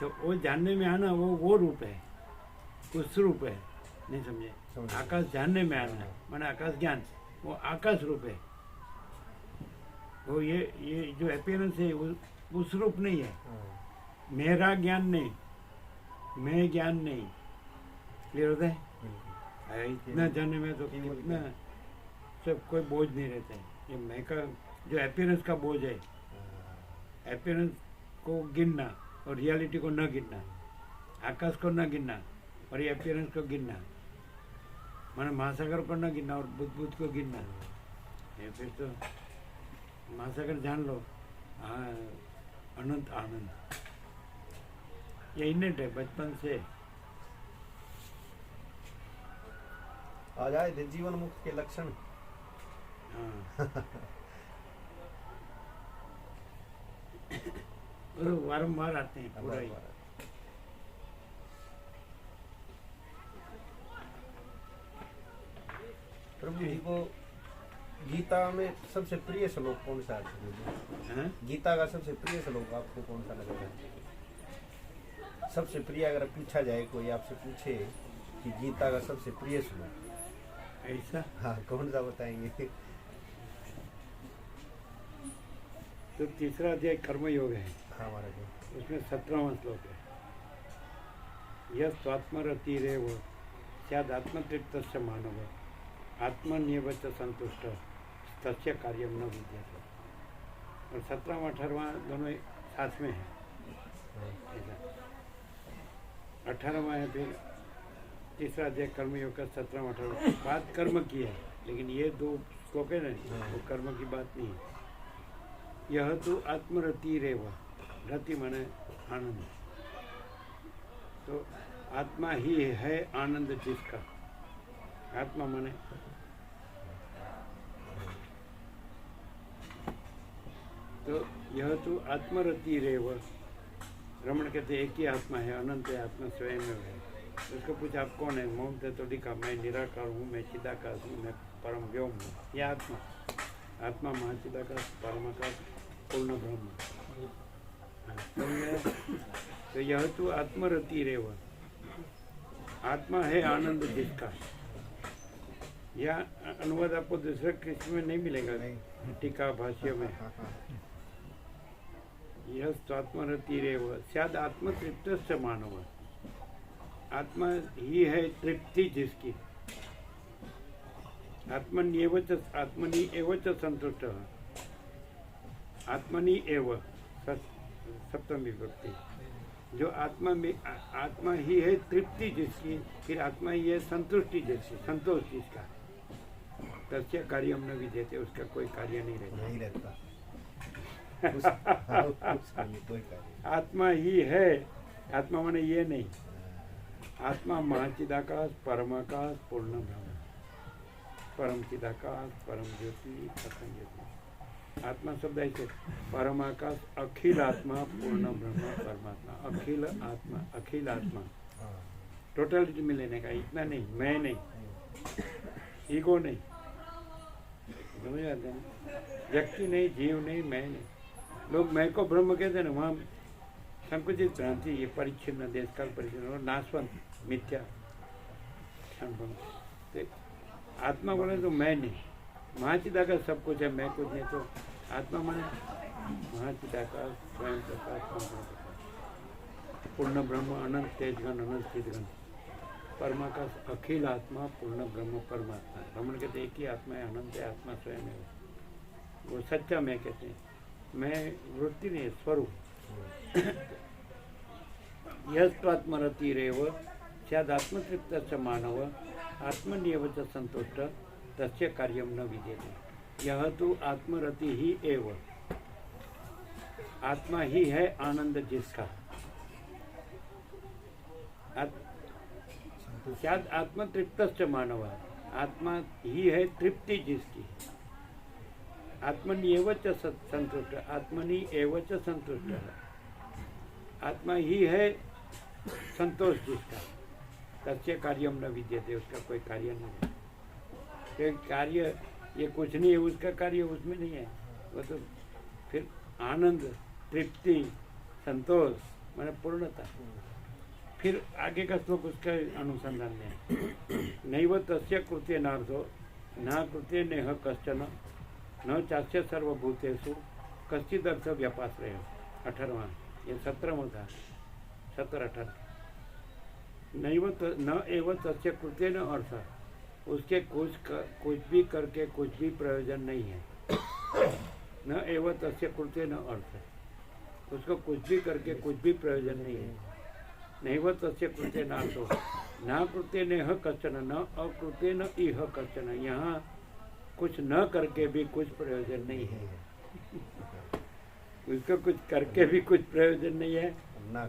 तो वो जानने में आना वो रूप है, उस रूप है। नहीं समझे? समझ गया। आकाश जानने में आना माने आकाश ज्ञान, वो आकाश रूप है। वो ये जो अपीयरेंस है वो उस रूप नहीं है। हाँ, मेरा ज्ञान नहीं, मैं ज्ञान नहीं। क्लियर होता है? बिल्कुल। अरे इतना जानने में तो केवल इतना सब कोई बोझ नहीं रहता है। ये मैं का जो अपीयरेंस का बोझ है, हाँ, अपीयरेंस को गिनना और रियलिटी को न गिनना, आकाश को न गिनना और ये अपीयरेंस को गिनना, माने महासागर को न गिनना और बुद्ध को गिनना। ये फिर तो महासागर जान लो, हाँ अनंत आनंद, ये इन्हें है बचपन से। आ जाए थे जीवन मुक्त के लक्षण। हाँ और वारंवार आते हैं पूरा ही। प्रभु जी को गीता में सबसे प्रिय श्लोक कौन सा है? हाँ? गीता का सबसे प्रिय श्लोक आपको कौन सा लगेगा? सबसे प्रिय अगर पूछा जाए, कोई आपसे पूछे कि गीता का सबसे प्रिय श्लोक, ऐसा हाँ कौन सा बताएंगे? तो तीसरा अध्याय कर्मयोग है, हाँ महाराज। उसमें 17वां श्लोक है। यह स्वात्मरतिरेव स्यादात्मतृप्तस्य मानव आत्मन्येव च संतुष्ट तस्य कार्यम न विद्यते। और 17वां 18वां दोनों साथ में है। ऐसा 18वां है, फिर तीसरा अध्याय कर्मयोग का 17वां 18वां बात कर्म की है, लेकिन ये दो श्लोक है ना, वो कर्म की बात नहीं है। यह तो आत्मरतिरेव, रति माने आनंद, तो आत्मा ही है आनंद जिसका, आत्मा माने तो यह तो आत्मरतिरेव, रमण कहते एक ही आत्मा है, अनंत है, आत्मा स्वयं में है। उसको पूछा आप कौन है? मौन थे तो लिखा मैं निराकार हूँ, मैं चिदाकाश हूँ, मैं परम व्योम हूँ। यह आत्मा, आत्मा महाचिदाकाश परमाकाश पूर्ण ब्रह्म। तो यह तो आत्मरतिरेव, आत्मा है आनंद जिसका। यह अनुवाद आपको दूसरे कृष्ण में नहीं मिलेगा, टीका भाष्य में। यह स्वात्मरतिरेव स्याद आत्मतृप्त मानव। आत्मा ही है तृप्ति जिसकी, आत्मनि एव च संतुष्ट, आत्मनि एव सप्तम विभक्ति, जो आत्मा में आत्मा ही है तृप्ति जिसकी, फिर आत्मा ही है संतुष्टि जिसकी, संतोष जिसका, तस्य कार्यम न विद्यते, उसका कोई कार्य नहीं रहता। नहीं रहता कोई कार्य। आत्मा ही है, आत्मा माने ये नहीं, आत्मा महाचिदाकाश, परमाकाश, पूर्ण ब्रह्म, परम चिदाकाश, परम ज्योति, अखंड ज्योति। आत्मा शब्द ऐसे, परमाकाश, अखिल आत्मा, पूर्ण ब्रह्म, परमात्मा, अखिल आत्मा, अखिल आत्मा, टोटलिटी में लेने का, इतना नहीं, मैं नहीं, ईगो नहीं, समझ आते हैं, व्यक्ति नहीं, जीव नहीं, मैं नहीं। लोग मैं को ब्रह्म कहते हैं ना, वहाँ संकुचित भ्रांति, ये परिच्छिन्न, देशकाल परिच्छिन्न और नाशवंत, मिथ्या, क्षण। आत्मा बोले तो मैं नहीं, महाचिदाकाश सब कुछ है, मैं कुछ नहीं, तो आत्मा माने महाचिदाकाश, स्वयं प्रकाश, संपूर्ण प्रकाश, पूर्ण ब्रह्म, अनंत तेजगण, अनंत चिदगण, परमाकाश, अखिल आत्मा, पूर्ण ब्रह्म, परमात्मा। ब्राह्मण कहते एक ही आत्मा है, अनंत है, आत्मा स्वयं है, वो सच्चा मैं कहते हैं। मैं वृत्ति नहीं, स्वरूप। यस्त्वात्मरतिरेव स्यादात्मतृप्त मानव, आत्मन्येव च संतुष्ट, तस्य कार्यम न विद्यते। यह तो आत्मरति ही एव, आत्मा ही है आनंद जिसका, शायद आत्मतृप्त मानव, आत्मा ही है तृप्ति जिसकी, आत्मन्येव च संतुष्ट, आत्मनि एव च संतुष्ट, आत्मा ही है संतोष जिसका, तस्य कार्यम न विद्यते, उसका कोई कार्य नहीं है। तो कार्य ये कुछ नहीं है, उसका कार्य उसमें नहीं है, वो तो फिर आनंद, तृप्ति, संतोष माने पूर्णता। फिर आगे का श्लोक उसका अनुसंधान में, नैव तस्य कृते नार्थो न कृते नेह कश्चन न चास्य सर्वभूतेषु कश्चिद अर्थ व्यापाश्रय। 18वां, ये 17वां था, 17-18। नैव न एव तस्य कृते न अर्थ, उसके कुछ भी करके कुछ भी प्रयोजन नहीं है। न एव तस्य कृते न अर्थ, उसको कुछ भी करके कुछ भी प्रयोजन नहीं है। नैव तस्य कृते नार्थो न कृते नेह कश्चन न अकृते न इह कश्चन, यहाँ कुछ न करके भी कुछ प्रयोजन नहीं है। उसको कुछ करके भी कुछ प्रयोजन नहीं है,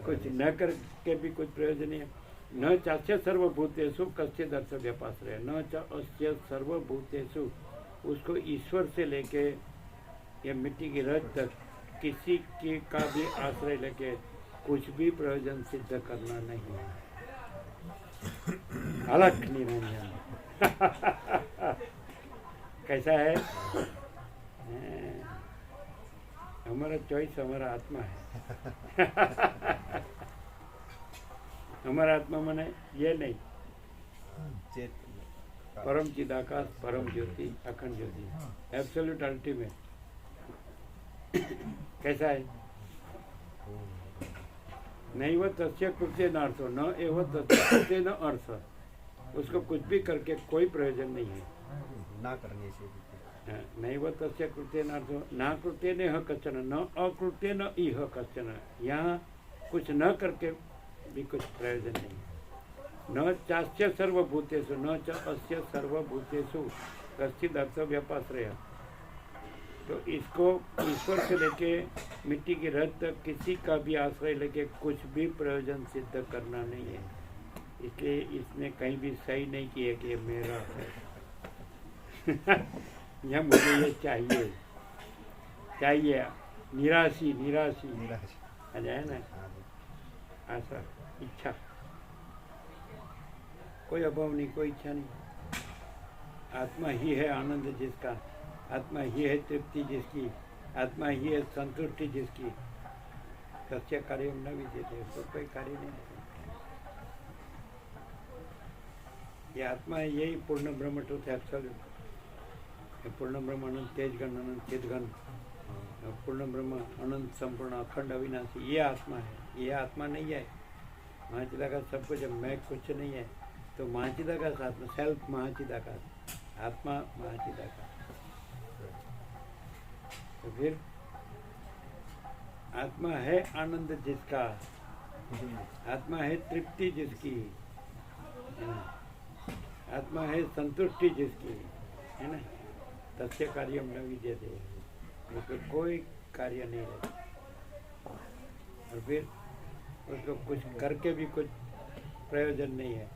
कुछ न करके भी कुछ प्रयोजन नहीं है। न चास्य सर्वभूतेषु कश्चिद अर्थ व्यापाश्रय, न चास्य सर्वभूतेषु, उसको ईश्वर से लेके या मिट्टी की रज तक किसी के का भी आश्रय लेके कुछ भी प्रयोजन सिद्ध करना नहीं है। अलग निरंजन कैसा है? हमारा चॉइस हमारा आत्मा है। हमारा आत्मा माने ये नहीं, परम चिदाकाश, परम ज्योति, अखंड ज्योति, एब्सोल्यूट अल्टीमेट। कैसा है? नैव तस्य कृते नार्थो न एव तस्य कृते न अर्थ, उसको कुछ भी करके कोई प्रयोजन नहीं है। ना करने से नैव तस्य कृते नार्थो न कृते नेह कश्चन न अकृते न इह कश्चन, यहाँ कुछ न करके भी कुछ प्रयोजन नहीं। न चास्य सर्वभूतेषु न च अस्य सर्वभूतेषु कश्चिद अर्थ व्यापाश्रय, तो इसको ईश्वर से लेके मिट्टी की रज तक किसी का भी आश्रय लेके कुछ भी प्रयोजन सिद्ध करना नहीं है। इसलिए इसने कहीं भी सही नहीं किया कि ये मेरा है। या मुझे ये चाहिए, चाहिए, निराशी निराशी आ जाए ना, आशा, इच्छा, कोई अभाव नहीं, कोई इच्छा नहीं। आत्मा ही है आनंद जिसका, आत्मा ही है तृप्ति जिसकी, आत्मा ही है संतुष्टि जिसकी, सच्चे कार्य न विद्यते, उसको कोई कार्य नहीं है। ये आत्मा है, यही पूर्ण ब्रह्म ट्रुथ है, एब्सोल्यूट। पूर्ण ब्रह्म अनंत तेजगण, अनंत चिदगण, पूर्ण ब्रह्म, अनंत, संपूर्ण, अखंड, अविनाशी, ये आत्मा है। ये आत्मा नहीं है महाचिदाकाश सब कुछ है, मैं कुछ नहीं है। तो महाचिदाकाश आत्मा, सेल्फ महाचिदाकाश, आत्मा महाचिदाकाश। तो फिर आत्मा है आनंद जिसका, आत्मा है तृप्ति जिसकी, है ना? आत्मा है संतुष्टि जिसकी, है ना? तस्य कार्यम न विद्यते, उसको कोई कार्य नहीं रहता। और फिर उसको कुछ करके भी कुछ प्रयोजन नहीं है,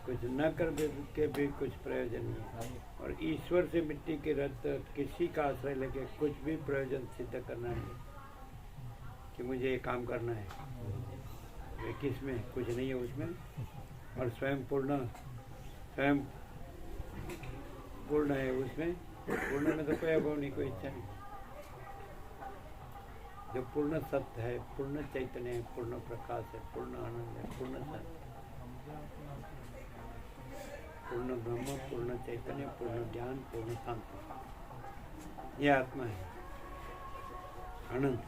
कुछ न करके भी कुछ प्रयोजन नहीं है। और ईश्वर से मिट्टी के रथ किसी का आश्रय लेके कुछ भी प्रयोजन सिद्ध करना नहीं कि मुझे ये काम करना है, वे किस में कुछ नहीं है उसमें। और स्वयं पूर्ण है उसमें, पूर्ण में तो कोई अभाव नहीं, कोई इच्छा नहीं। जो पूर्ण सत्य है, पूर्ण चैतन्य है, पूर्ण प्रकाश है, पूर्ण आनंद है, पूर्ण सत्य, पूर्ण ब्रह्म, पूर्ण चैतन्य, पूर्ण ज्ञान, पूर्ण शांति, ये आत्मा है अनंत।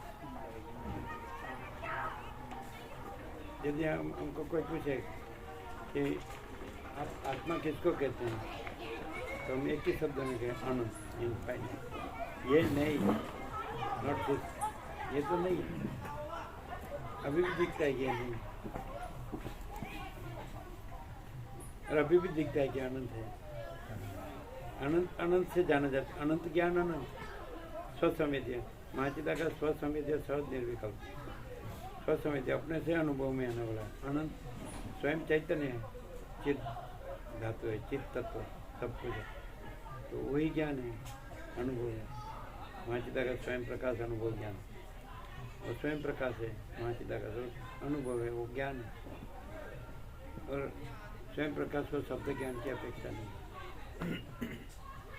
यदि हमको कोई पूछे कि आप आत्मा किसको कहते हैं, तो हम एक ही शब्द में कहें अनंत, इनफाइनाइट। ये नहीं, नॉट दिस, ये तो नहीं है, अभी भी दिखता है कि ये नहीं, और अभी भी दिखता है कि अनंत है। अनंत अनंत से जाना जाता है, अनंत ज्ञान अनंत, स्वसंवेद्य, महाचिदाकाश स्वसंवेद्य, सहज निर्विकल्प, स्वसंवेद्य, अपने से अनुभव में आने वाला अनंत स्वयं चैतन्य है, चित्त धातु है, चित्त तत्व सब कुछ है। तो वही ज्ञान है, अनुभव है। महाचिदाकाश स्वयं प्रकाश, अनुभव, ज्ञान, और स्वयं प्रकाश है महाचिदाकाश, अनुभव है, वो ज्ञान है। और स्वयं प्रकाश को शब्द ज्ञान की अपेक्षा नहीं।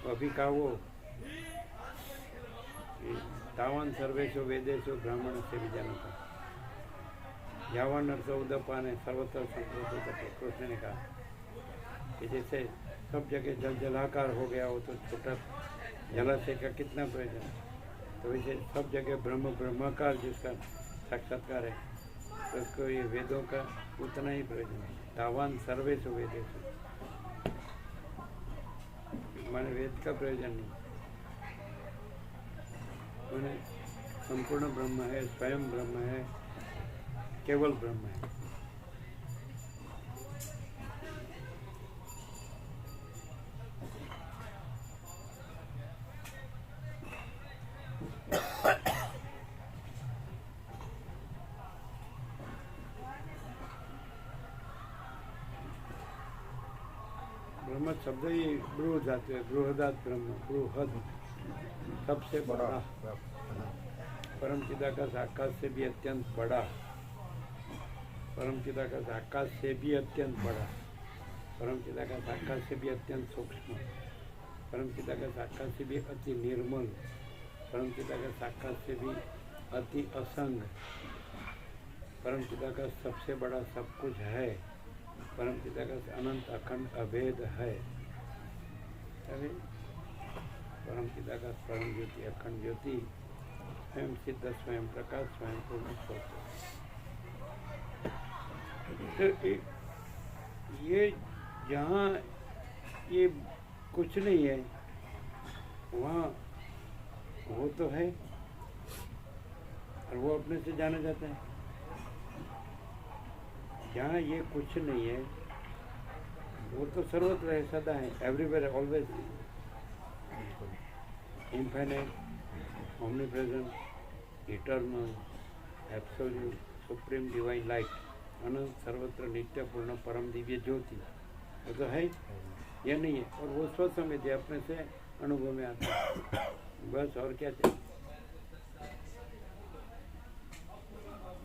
तो अभी कहा वो तावान सर्वेशो वेदेशो ब्राह्मण से भी जानता, यावान अर्थ उदपान है सर्वत्र संतोष। कृष्ण ने कहा कि जैसे सब जगह जल जलाकार हो गया हो तो छोटा जलाशय का कितना प्रयोजन, तो वैसे सब जगह ब्रह्म ब्रह्माकार जिसका साक्षात्कार है, तो उसको ये वेदों का उतना ही प्रयोजन है। तावान सर्वेशु वेदेशु, माने वेद का प्रयोजन नहीं, माने संपूर्ण ब्रह्म है, स्वयं ब्रह्म है, केवल ब्रह्म है। ब्रह्म शब्द ही बृहद धातु है, बृहदात ब्रह्म, बृहद सबसे बड़ा, परम चिदाकाश आकाश से भी अत्यंत बड़ा, परम चिदाकाश आकाश से भी अत्यंत बड़ा, परम चिदाकाश आकाश से भी अत्यंत सूक्ष्म, परम चिदाकाश आकाश से भी अति निर्मल, परम चिदाकाश आकाश से भी अति असंग, परम चिदाकाश सबसे बड़ा सब कुछ है, परम चिदाकाश अनंत अखंड अभेद है। अभी परम चिदाकाश परम ज्योति, अखंड ज्योति, स्वयं सिद्ध, स्वयं प्रकाश, स्वयं पूर्ण स्वरूप। तो ये जहाँ ये कुछ नहीं है, वहाँ वो तो है, और वो अपने से जाना जाता है। जहाँ ये कुछ नहीं है, वो तो सर्वत्र है, सदा है, everywhere, always, infinite, omnipresent, eternal, absolute, supreme divine light, अनंत, सर्वत्र, नित्य, पूर्ण, परम दिव्य ज्योति, वो तो है, यह नहीं है। और वो स्वसंवेद है, अपने से अनुभव में आता है, बस। और क्या चाहिए?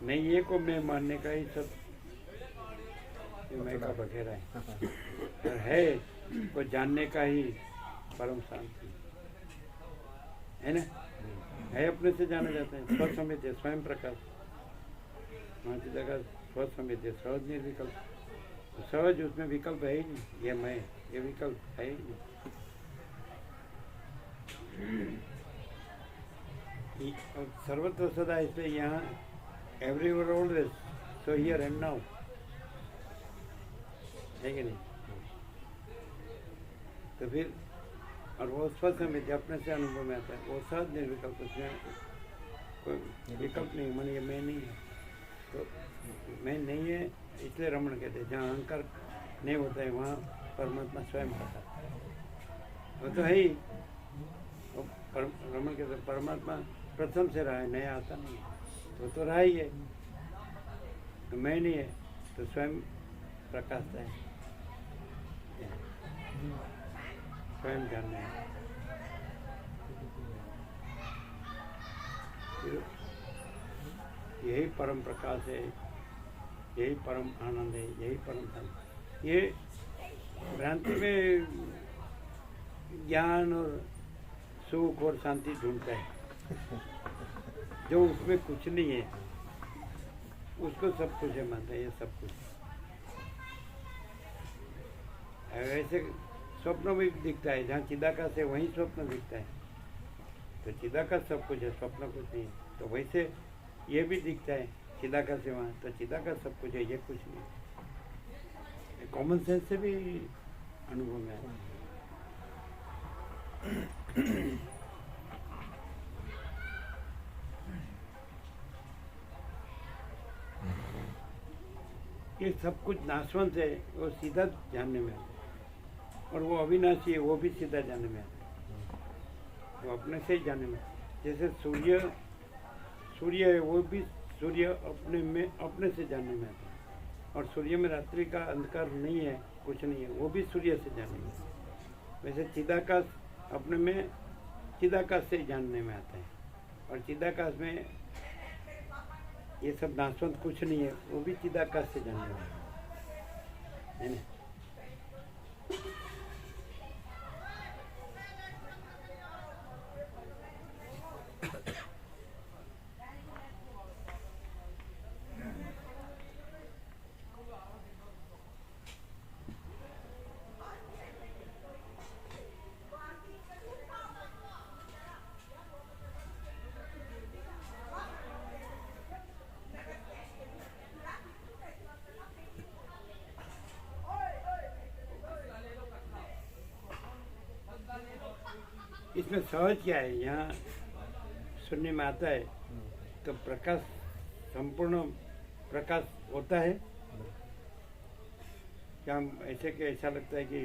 नहीं, ये को मैं मानने का ही सब मैं का बखेरा है, और है को जानने का ही परम शांति है ना, है, अपने से जाना जाता है। स्वसंवेद है, स्वयं प्रकाश, महाचिदाकाश स्वसंवेद है, सहज निर्विकल्प, सहज, उसमें विकल्प है ही नहीं, ये मैं, ये विकल्प है ही नहीं। और सर्वत्र सदा, इसलिए यहाँ everywhere always, so here and now, है कि नहीं? तो फिर और वो स्वसमित अपने से अनुभव में आता है, वो सहज निर्विकल्प, उसमें कोई विकल्प नहीं, मन ये मैं नहीं है, तो मैं नहीं है, इसलिए रमण कहते हैं। जहाँ अहंकार नहीं होता है वहाँ परमात्मा स्वयं होता है, वो तो है ही। रमण कहते हैं परमात्मा प्रथम से रहा है, नया आता नहीं है, तो रहा ही है। तो मैं नहीं है तो स्वयं प्रकाशता है, स्वयं जानना है। यही परम प्रकाश है, यही परम आनंद है, यही परम धन। ये भ्रांति में ज्ञान और सुख और शांति ढूंढता है, जो उसमें कुछ नहीं है उसको सब कुछ है मानता है, ये सब कुछ। ऐसे स्वप्न भी दिखता है, जहाँ चिदाकाश है वहीं स्वप्न दिखता है, तो चिदाकाश सब कुछ है, स्वप्न कुछ नहीं है। तो वैसे ये भी दिखता है चिदाकाश है वहाँ, तो चिदाकाश सब कुछ है, ये कुछ नहीं। कॉमन सेंस से भी अनुभव में आता है। ये सब कुछ नाशवंत है, वो सीधा जानने में आता है, और वो अविनाशी है, वो भी सीधा जानने में आता है, वो अपने से ही जानने में। जैसे सूर्य है, वो भी सूर्य अपने में अपने से जानने में आता है, और सूर्य में रात्रि का अंधकार नहीं है, कुछ नहीं है, वो भी सूर्य से जानने में आता है। वैसे चिदाकाश अपने में चिदाकाश से ही जानने में आता है, और चिदाकाश में ये सब नाशवंत कुछ नहीं है, वो भी चिदाकाश से जानने में आता है ना। इसमें सहज क्या है, यहाँ सुनने में आता है तो प्रकाश, संपूर्ण प्रकाश होता है क्या? हम ऐसे कि ऐसा लगता है कि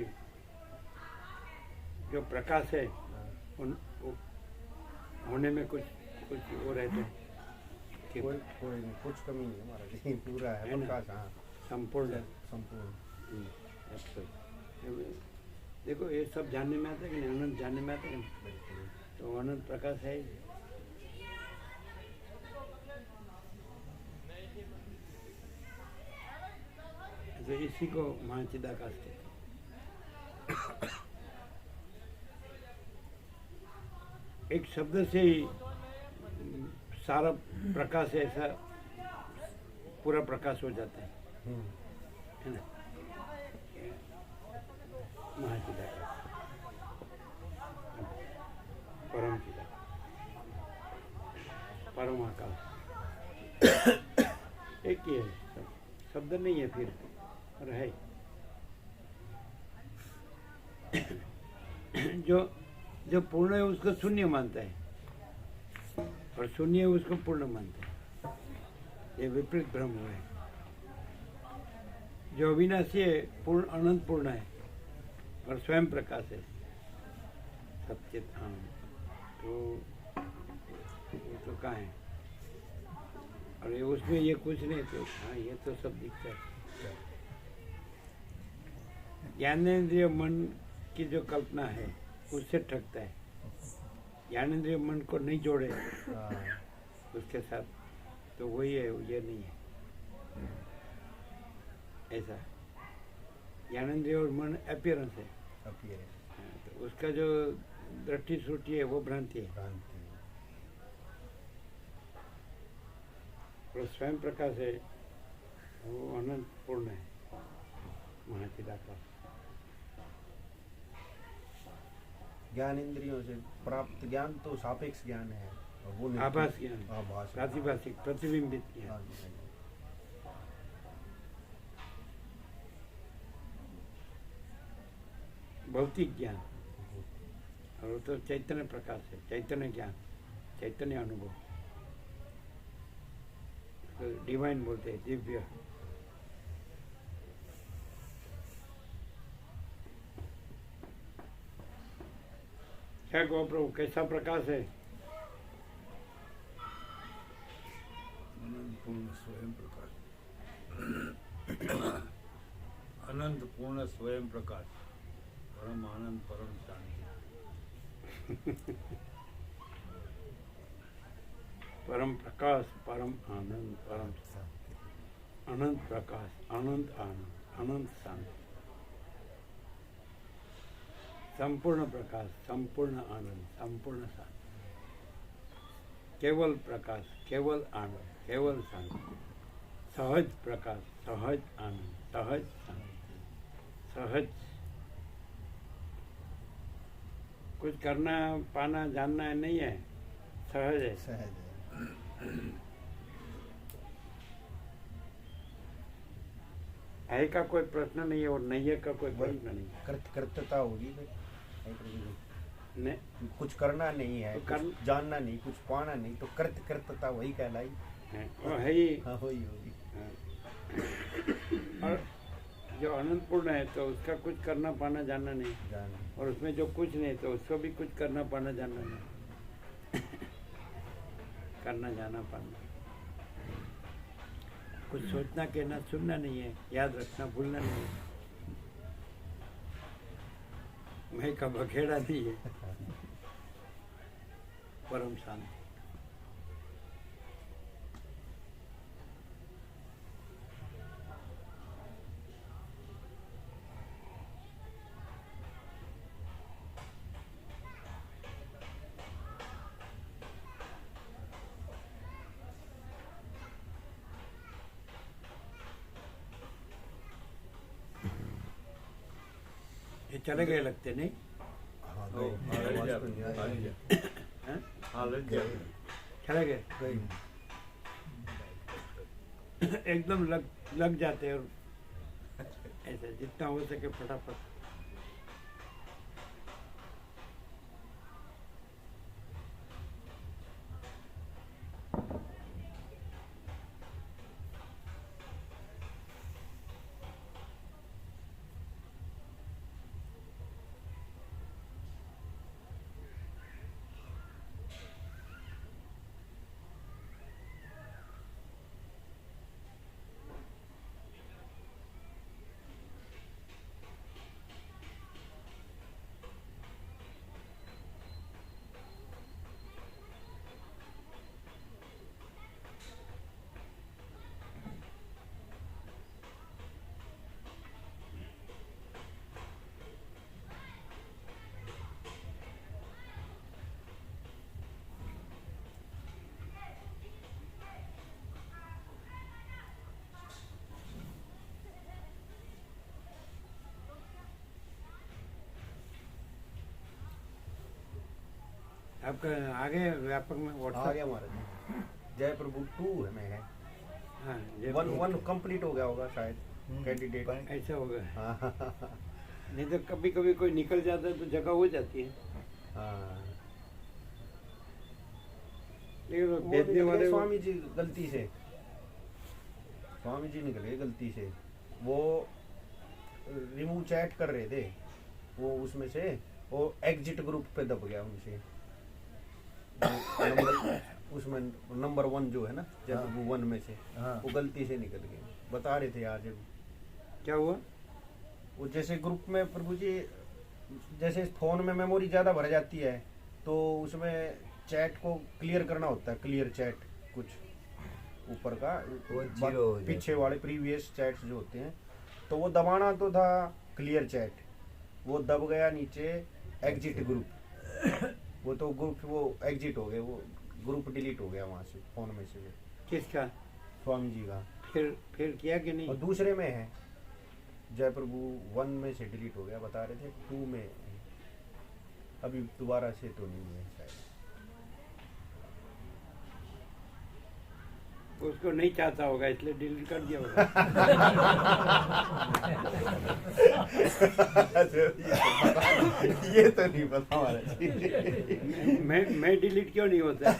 जो प्रकाश है उन होने में कुछ वो रहता है कि कोई कुछ कमी नहीं हमारा जी, पूरा है है ना? प्रकाश। हाँ, संपूर्ण संपूर्ण। देखो ये सब जानने में आता है कि नहीं, अनंत जानने में आता है कि नहीं? बिल्कुल। तो अनंत प्रकाश है। तो इसी को महाचिदाकाश कहते हैं। एक शब्द से ही सारा प्रकाश ऐसा पूरा प्रकाश हो जाता है, है ना? महाचिदाकाश, परम चिदाकाश, परम आकाश एक ही है, शब्द नहीं है फिर, और है जो पूर्ण है उसको शून्य मानता है, और शून्य है उसको पूर्ण मानता है। ये विपरीत भ्रम हुआ है। जो अविनाशी है पूर्ण, अनंत पूर्ण है, और स्वयं प्रकाश है, सचित आनंद, तो वो तो कहाँ है? और ये उसमें ये कुछ नहीं, तो हाँ ये तो सब दिखता है। ज्ञानेंद्रिय मन की जो कल्पना है उससे ठगता है। ज्ञानेंद्रिय मन को नहीं जोड़े उसके साथ, तो वही है, ये नहीं है ऐसा। ज्ञानेंद्रिय और मन अपीयरेंस है, तो उसका जो दृष्टि श्रुति है वो भ्रांति है। और स्वयं प्रकाश है, वो अनंत पूर्ण है, महाचिदाकाश। ज्ञान इंद्रियों से प्राप्त ज्ञान तो सापेक्ष ज्ञान है, और वो नहीं- आभास ज्ञान, आभास प्रातिभाषिक प्रतिबिंबित ज्ञान, हाँ जी, हाँ जी। भौतिक ज्ञान, और वो तो चैतन्य प्रकाश है, चैतन्य ज्ञान, चैतन्य अनुभव, तो डिवाइन बोलते हैं, दिव्य। क्या कहो प्रभु, कैसा प्रकाश है? अनंत पूर्ण स्वयं प्रकाश, अनंत पूर्ण स्वयं प्रकाश, परम आनंद, परम शांति। परम प्रकाश, परम आनंद, परम अनंत प्रकाश, अनंत आनंद, अनंत शांति, संपूर्ण प्रकाश, संपूर्ण आनंद, संपूर्ण शांति, केवल प्रकाश, केवल आनंद, केवल शांति, सहज प्रकाश, सहज आनंद, सहज शांति, सहज। कुछ करना पाना जानना नहीं है, सहज है। सहज है। है का कोई प्रश्न नहीं है और नहीं है का कोई वही प्रश्न नहीं है। कर्तव्यता होगी भाई। है प्रभु जी। ने, कुछ करना नहीं है, तो कुछ जानना नहीं, कुछ पाना नहीं, तो कर्तव्यता वही कहलाई। है, वो है ही। हाँ वही होगी। और जो अनंतपूर्ण है तो उसका कुछ करना पाना जानना नहीं, जाना और उसमें जो कुछ नहीं तो उसको भी कुछ करना पाना जानना नहीं। करना जाना पाना, कुछ सोचना कहना सुनना नहीं है, याद रखना भूलना नहीं है, मैं का बखेड़ा नहीं है, परम शांति। ये चले गए लगते नहीं? हाँ ओ, गई। हाल आवाज तो नहीं आ रही है। हैं? गई। चले गए गई। एकदम लग जाते हैं, और ऐसे जितना हो सके फटाफट। आपका आगे व्यापक में आ व्हाट्सएप। गया महाराज। जय प्रभु 2 है में है। हाँ, ये 1 कंप्लीट हो गया होगा शायद कैंडिडेट। ऐसा होगा। हाँ नहीं तो कभी कभी कोई निकल जाता है तो जगह हो जाती है, हाँ। लेकिन वो वो भेजने निकल वाले गए वो- स्वामी जी गलती से। स्वामी जी निकल गए गलती से। वो रिमूव चैट कर रहे थे, वो उसमें से वो एग्जिट ग्रुप पे दब गया उनसे। उसमें नंबर 1 जो है ना, जब हाँ। वो 1 में से हाँ। वो गलती से निकल गए। बता रहे थे आज क्या हुआ? वो जैसे ग्रुप में प्रभु जी, जैसे फोन में मेमोरी ज़्यादा भर जाती है तो उसमें चैट को क्लियर करना होता है, क्लियर चैट कुछ ऊपर का वो जीरो हो जाता पीछे वाले प्रीवियस चैट्स जो होते हैं, तो वो दबाना तो था क्लियर चैट, वो दब गया नीचे एग्जिट ग्रुप। वो तो ग्रुप वो एग्जिट हो गए, वो ग्रुप डिलीट हो गया वहाँ से, फोन में से। किसका? स्वामी जी का। फिर किया कि और नहीं? दूसरे में है जय प्रभु 1 में से डिलीट हो गया, बता रहे थे 2 में अभी दोबारा से तो नहीं है शायद। उसको नहीं चाहता होगा इसलिए डिलीट कर दिया होगा। ये तो नहीं पता हमारा जी। मैं डिलीट क्यों नहीं होता है?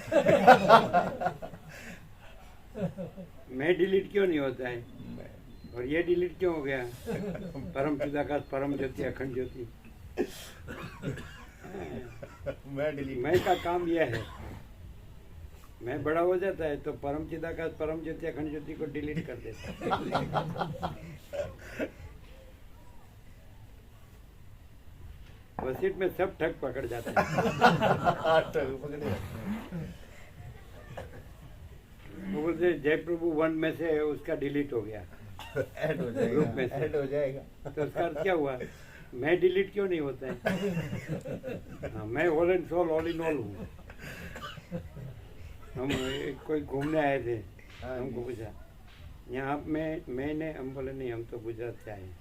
मैं डिलीट क्यों नहीं होता है और ये डिलीट क्यों हो गया? परम चिदाकाश परम ज्योति अखंड ज्योति। मैं डिलीट मैं का काम यह है, मैं बड़ा हो जाता है तो परम चिदाकाश परम ज्योति अखंड ज्योति को डिलीट कर देता वसीट में सब ठग पकड़ जाता है। वो बोलते जय प्रभु वन में से उसका डिलीट हो गया, ऐड हो ग्रुप में जाएगा, से। ऐड हो जाएगा। तो उसका अर्थ क्या हुआ? मैं डिलीट क्यों नहीं होता है? हाँ, मैं all and soul all in all हूँ। हम कोई घूमने आए थे, हाँ हमको जी। पूछा यहाँ आप मैंने, हम बोले नहीं हम तो गुजरात से आए हैं।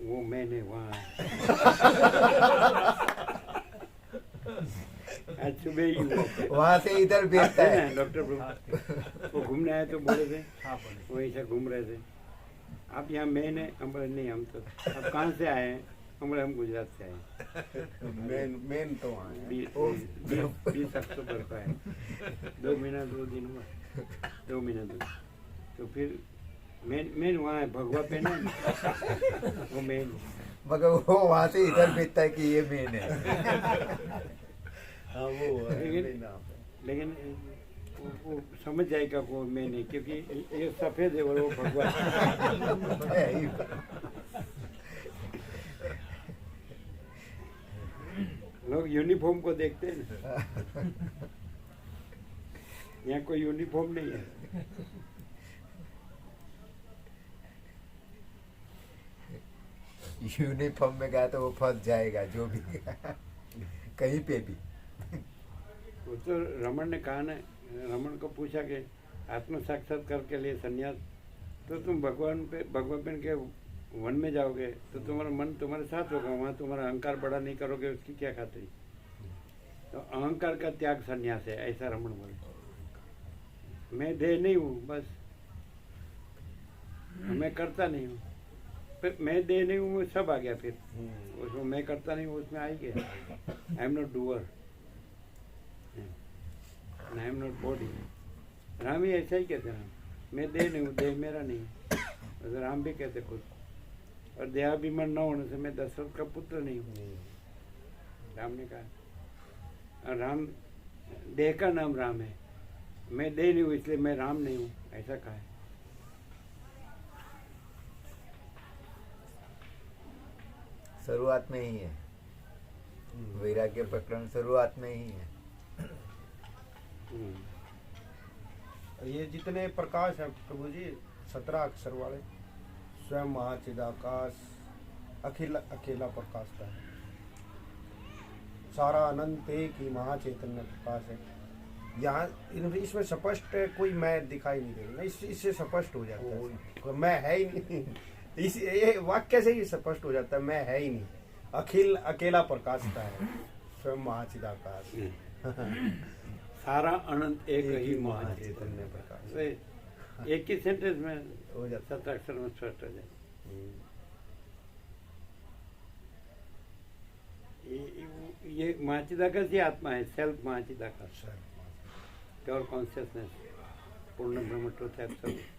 वो मैंने वहाँ आज सुबह ही हुआ था। वहां से इधर भेजता है। डॉक्टर वो घूमने आए तो बोले थे वहीं से घूम रहे थे, आप यहाँ मैंने, हम बोले नहीं हम तो, आप कहाँ से आए हैं? हम बोले हम गुजरात से आए हैं। मेन तो वहाँ है। 20 अक्टूबर को है, 2 महीना 2 दिन हुआ, 2 महीना 2। तो फिर मेन वहाँ है, भगवा पेन है वो मेन। मगर वो वहां से इधर भेजता है कि ये मेन है। हाँ वो है, लेकिन- मेन नाम है। लेकिन वो समझ जाएगा वो मैं नहीं, क्योंकि ये सफेद है और वो भगवा है। है ही। लोग यूनिफॉर्म को देखते हैं ना, यहाँ कोई यूनिफॉर्म नहीं है। यूनिफॉर्म में गया तो वो फंस जाएगा जो भी कहीं पे भी। वो तो रमन ने कहा ना, रमन को पूछा कि आत्म साक्षात्कार के लिए संन्यास, तो तुम भगवान के वन में जाओगे तो तुम्हारा मन तुम्हारे साथ होगा, वहाँ तुम्हारा अहंकार बड़ा नहीं करोगे, उसकी क्या खातिर? तो अहंकार का त्याग संन्यास है, ऐसा रमन बोले। मैं देह नहीं हूँ बस, मैं करता नहीं हूँ। फिर मैं देह नहीं हूँ, वो सब आ गया। फिर उसमें मैं करता नहीं हूँ, उसमें आ ही गया। I am not doer, I am not body. Ram ही ऐसा ही कहते हैं, मैं देह नहीं हूँ, देह मेरा नहीं है। राम भी कहते खुद, और देहाभिमान न होने से मैं दशरथ का पुत्र नहीं हूँ, राम ने कहा। और राम देह का नाम राम है, मैं देह नहीं हूँ इसलिए मैं राम नहीं हूँ, ऐसा कहा है। शुरुआत में ही है, वैराग्य प्रकरण शुरुआत में ही है। ये जितने प्रकाश है प्रभु जी, 17 अक्षर वाले, स्वयं महाचिदाकाश, अकेला प्रकाशता है, सारा अनंत एक ही महाचैतन्य प्रकाश है। यहाँ इसमें स्पष्ट कोई मैं दिखाई नहीं देगा, इससे स्पष्ट हो जाता है मैं है ही नहीं। इस ये वाक्य से ही स्पष्ट हो जाता है मैं है ही नहीं, अकेला प्रकाशता है, स्वयं महाचिदाकाश। सारा अनंत एक ही महाचैतन्य महाचैतन्य प्रकाश। प्रकाश। एक ही सेंटेंस में हो जाता 7 अक्षर में स्पष्ट हो जाए। ये महाचिदाकाश ही आत्मा है, सेल्फ महाचिदाकाश, है। प्योर कॉन्शियसनेस, पूर्ण ब्रह्म ट्रुथ एब्सोल्यूट।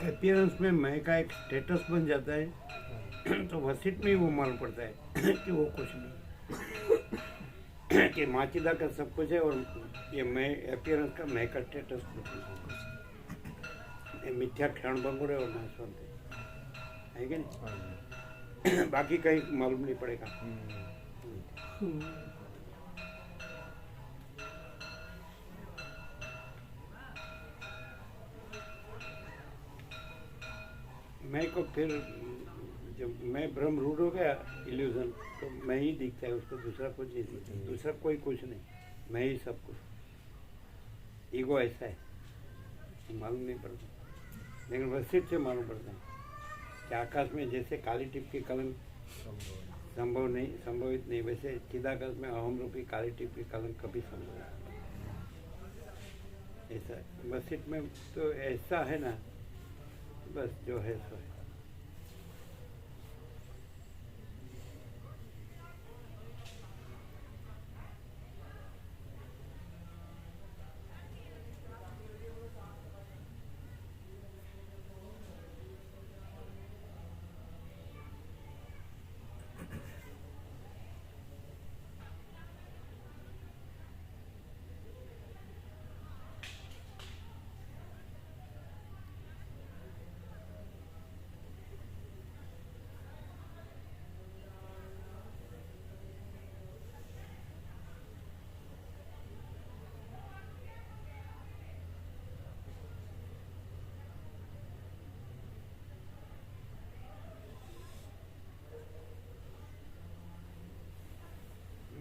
अपीयरेंस में मैं का एक स्टेटस बन जाता है तो वसीट में ही वो मालूम पड़ता है कि वो कुछ नहीं कि माचिदा का सब कुछ है और ये मैं अपीयरेंस का मैं का स्टेटस ये मिथ्या क्षण बंगुड़े और नाशवंत है कि नहीं? हाँ जी। बाकी कहीं मालूम नहीं पड़ेगा। मैं को फिर जब मैं भ्रम रूढ़ हो गया इल्यूजन तो मैं ही दिखता है उसको, दूसरा कुछ नहीं दिखता, दूसरा कोई कुछ नहीं, मैं ही सब कुछ। ईगो ऐसा है मालूम नहीं पड़ता, लेकिन वसीट से मालूम पड़ता है कि आकाश में जैसे काली टिप की कलंक संभवित नहीं, वैसे चिदाकाश में अहम रूपी काली टिप की कलंक कभी संभव नहीं। ऐसा वसीट में तो ऐसा है ना, बस जो है सो है।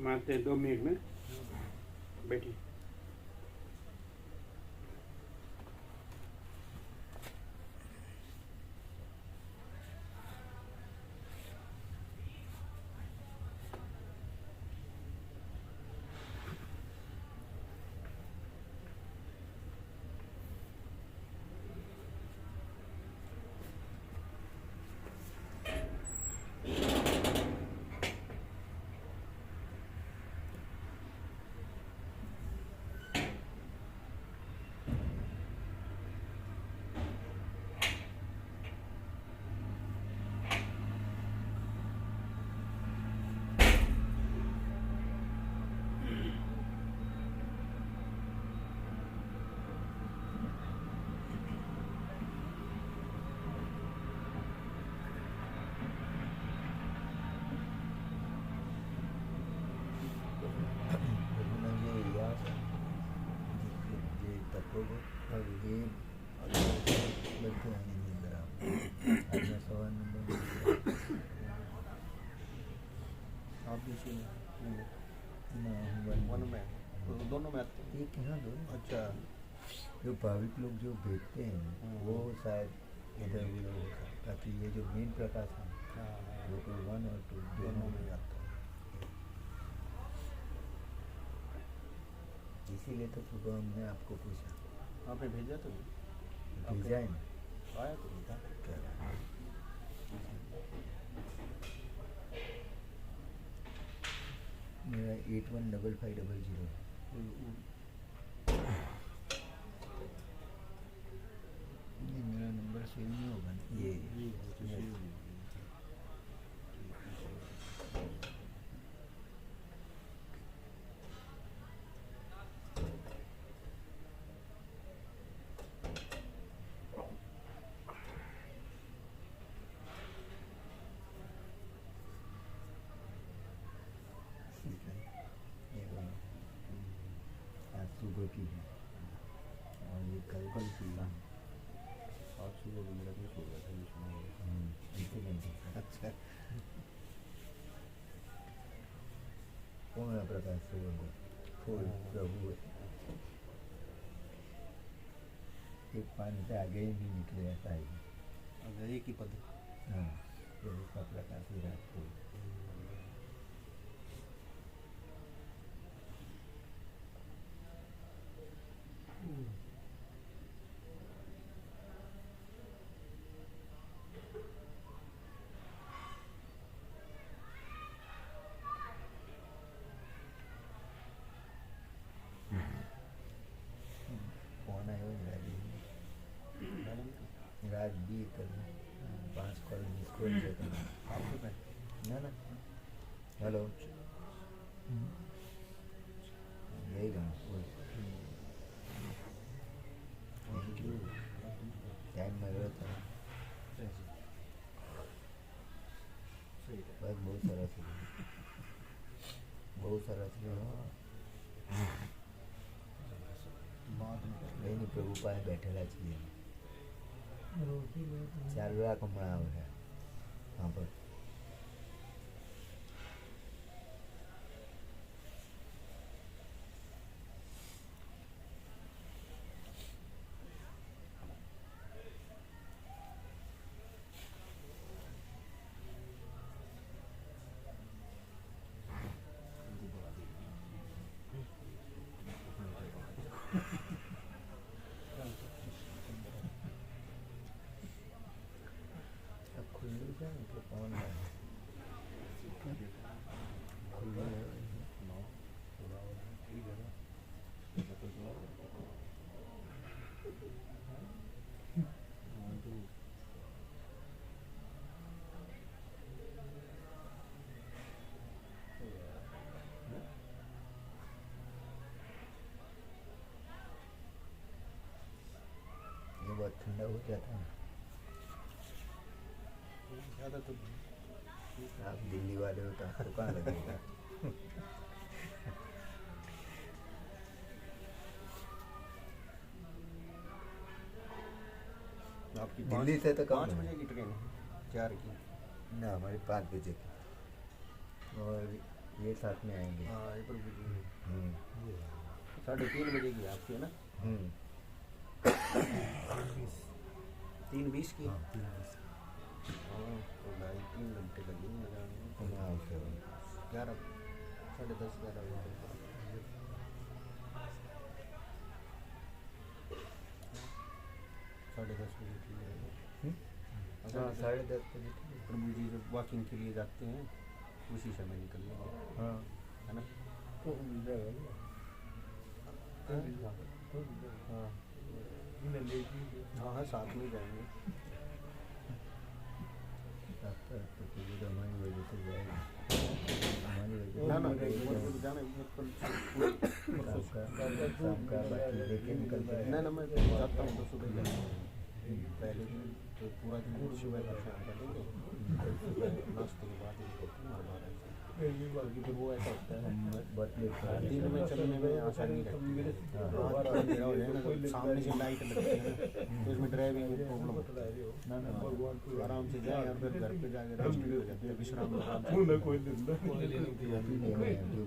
मारते 2 मिनट में बैठी। आप भी इसी में वन में तो दोनों में आते हैं। एक यहाँ दो अच्छा। जो भाविक लोग जो भेजते हैं वो शायद इधर उधर होता है, ताकि ये जो मेन प्रकाश है हाँ हाँ, वो तो 1 और 2 दोनों में आता है। इसीलिए तो सुबह हमने आपको पूछा, आपने भेजा तो नहीं? भेजा है ना आया तो नहीं था क्या? मेरा 815500 नहीं, मेरा नंबर सेव नहीं होगा ना ये ये वाला। आज सुबह की है और ये कल कल की है। आज सुबह भी मेरा कुछ हो गया था इसमें। इसे नहीं देखा। अच्छा। पूर्ण प्रकाश से वो फूल प्रभु है। एक पानी से आगे ही नहीं निकले ऐसा है। अच्छा, एक ही पद। हाँ, प्रभु का प्रकाश ही रात फूल। कौन है वो आज भी करना 5 कॉल मिस कॉल से करना आपके पे ना ना हेलो यही गाना थैंक यू टाइम मगर था बस बहुत सारा से नहीं प्रभु पाए बैठेला चाहिए रोटी बहुत 4 वेला कमरा है वहाँ पर अब खुली है मतलब कौन है खुली है ये बहुत ठंडा हो जाता है ज़्यादा तो आप दिल्ली वाले हो तो आपको कहाँ लगेगा आपकी दिल्ली से तो कम 5 है। बजे की ट्रेन है 4 की। ना हमारे 5 बजे की और ये साथ में आएंगे हाँ अप्रैल की हम्म 3:30 बजे की आपकी है ना हम्म 3:20 की हाँ 3 हाँ तो 3 घंटे लगेंगे लगाने हाँ ओके 11 10:30 11 बजे साढ़े 10 बजे ठीक रहेगा हाँ 10:30 बजे ठीक है। प्रभु जी जब वॉकिंग के लिए जाते हैं उसी समय निकल लेंगे हाँ है ना तो मिल जाएगा हाँ हाँ हाँ साथ में जाएंगे तो हमारी वजह से जाएगा हमारी वजह ना ना से जाना शाम का बाकी लेके निकलते हैं ना मैं जाता हूँ तो सुबह जाता हूँ पहले दिन तो पूरा दिन सुबह का शाम का देंगे सुबह नाश्ते के बाद ही निकलते हैं 12 से क्योंकि फिर वो ऐसा होता है बहुत लेट कर दिन में चलने में आसानी रहती है रात का अंधेरा हो जाए ना तो सामने से लाइट लगती है ना तो इसमें ड्राइविंग में प्रॉब्लम होता है ना ना आराम से जाए और फिर घर पे जाके रेस्ट भी हो जाते हैं विश्राम आराम से जो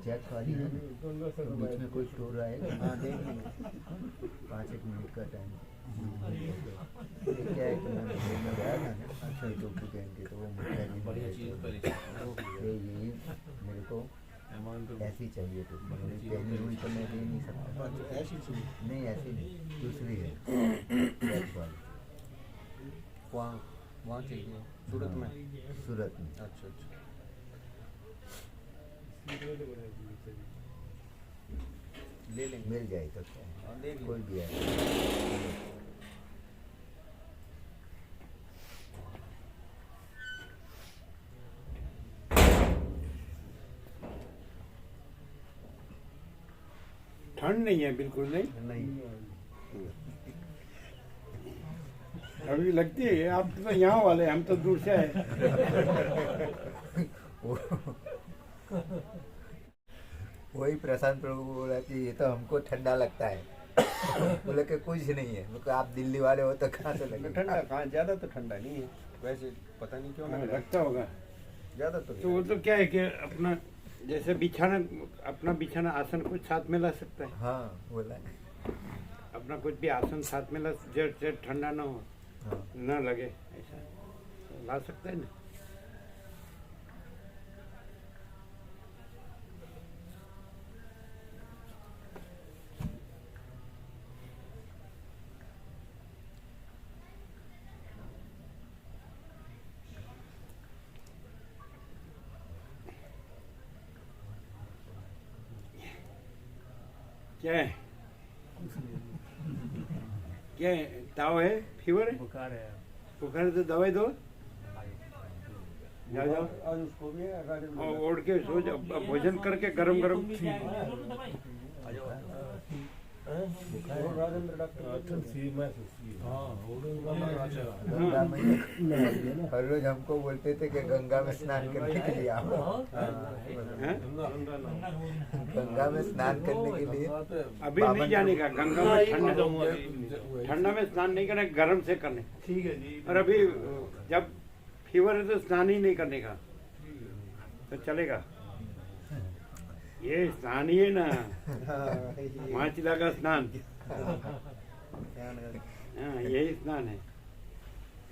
चेक वाली है ना तो बीच में कोई स्टोर आएगा हाँ देख लेंगे 5-1 मिनट का टाइम क्या है कि मैं ट्रेन में गया था ना अच्छा टोपी पहन के तो वो मिठाई नहीं बढ़िया चीज़ यही मेरे को ऐसी चाहिए तो पहनी हुई तो मैं दे नहीं सकता ऐसी चीज़ नहीं ऐसी नहीं दूसरी है चेक वाली वहाँ चाहिए सूरत में सूरत में अच्छा अच्छा ले लेंगे मिल जाए तो क्या है हाँ देख कोई लेंगे भी है ठंड नहीं है बिल्कुल नहीं नहीं अभी लगती है आप तो यहाँ वाले हम तो दूर से आए वही प्रशांत प्रभु को बोला कि ये तो हमको ठंडा लगता है बोले कि कुछ नहीं है मतलब आप दिल्ली वाले हो तो कहाँ से लगे ठंडा कहाँ ज़्यादा तो ठंडा नहीं है वैसे पता नहीं क्यों लग रहा है लगता होगा ज़्यादा तो तो वो तो क्या है कि अपना जैसे बिछाना अपना बिछाना आसन कुछ साथ में ला सकता है हाँ बोला अपना कुछ भी आसन साथ में ला जब ठंडा ना हो हाँ ना लगे ऐसा तो ला सकता है ना क्या है क्या है ताव है, फीवर है, बुखार है बुखार है तो दवाई दो, जाओ जाओ आज उसको भी है और ओढ़ के सो जाओ, भोजन करके गरम गरम। राजेंद्र डॉक्टर गंगा में हर रोज हमको बोलते थे कि गंगा में स्नान करने के लिए आओ, हैं? गंगा में स्नान करने के लिए। अभी नहीं जाने का, गंगा में ठंडा में स्नान नहीं करने, गर्म से करने। ठीक है जी और अभी जब फीवर है तो स्नान ही नहीं करने का, तो चलेगा। ये स्नान ही है ना, माचिला का स्नान, हाँ यही स्नान है,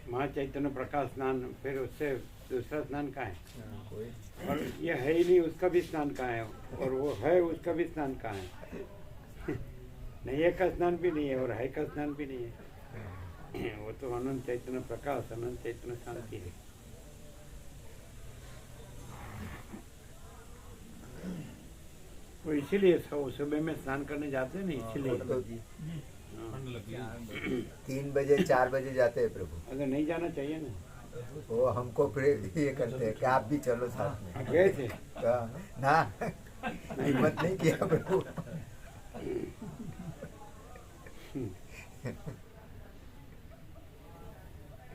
महा चैतन्य प्रकाश स्नान। फिर उससे दूसरा स्नान कहाँ है? और ये है ही नहीं, उसका भी स्नान कहाँ है? और वो है, उसका भी स्नान कहाँ है? नहीं है का स्नान भी नहीं है और है का स्नान भी नहीं है। वो तो अनंत चैतन्य प्रकाश, अनंत चैतन्य शांति है। वो इसीलिए सुबह में स्नान करने जाते हैं ना, इसीलिए। तो 3 बजे 4 बजे जाते हैं प्रभु, अगर नहीं जाना चाहिए ना। वो हमको फिर ये करते हैं कि आप भी चलो साथ में। आप गए थे? ना हिम्मत नहीं किया प्रभु।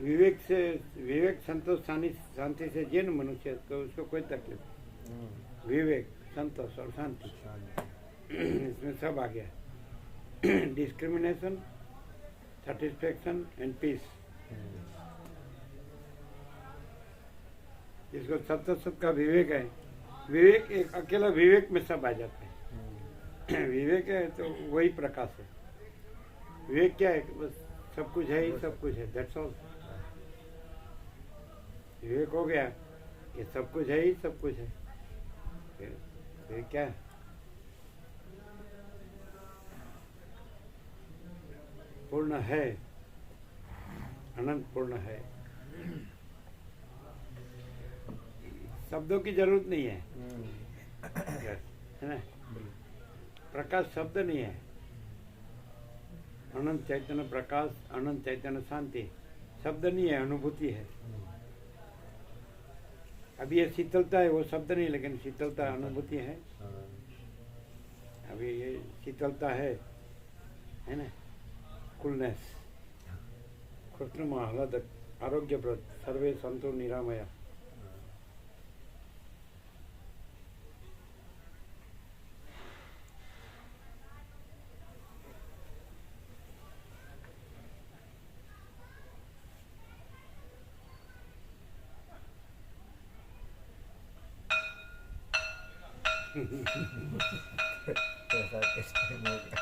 विवेक संतोष शांति से जिन मनुष्य तो उसको कोई तकलीफ नहीं। विवेक, संतोष और शांति, इसमें सब आ गया। Discrimination, satisfaction and peace. जिसको सत्य का विवेक है, विवेक एक अकेला विवेक में सब आ जाता है। विवेक है तो वही प्रकाश है। विवेक क्या है? बस सब कुछ है ही, सब कुछ है, दैट्स ऑल। विवेक हो गया, ये सब कुछ है ही, सब कुछ है, फिर क्या है? पूर्ण है, अनंत पूर्ण है। शब्दों की जरूरत नहीं है, है ना? प्रकाश शब्द नहीं है। अनंत चैतन्य प्रकाश, अनंत चैतन्य शांति शब्द नहीं है, अनुभूति है। अभी ये शीतलता है, वो शब्द नहीं, लेकिन शीतलता अनुभूति है। अभी ये शीतलता है ना? कूलनेस, कृष्ण आह्लादक, आरोग्यप्रद, सर्वे संतो निरामया। ऐसा किस टाइम हो गया?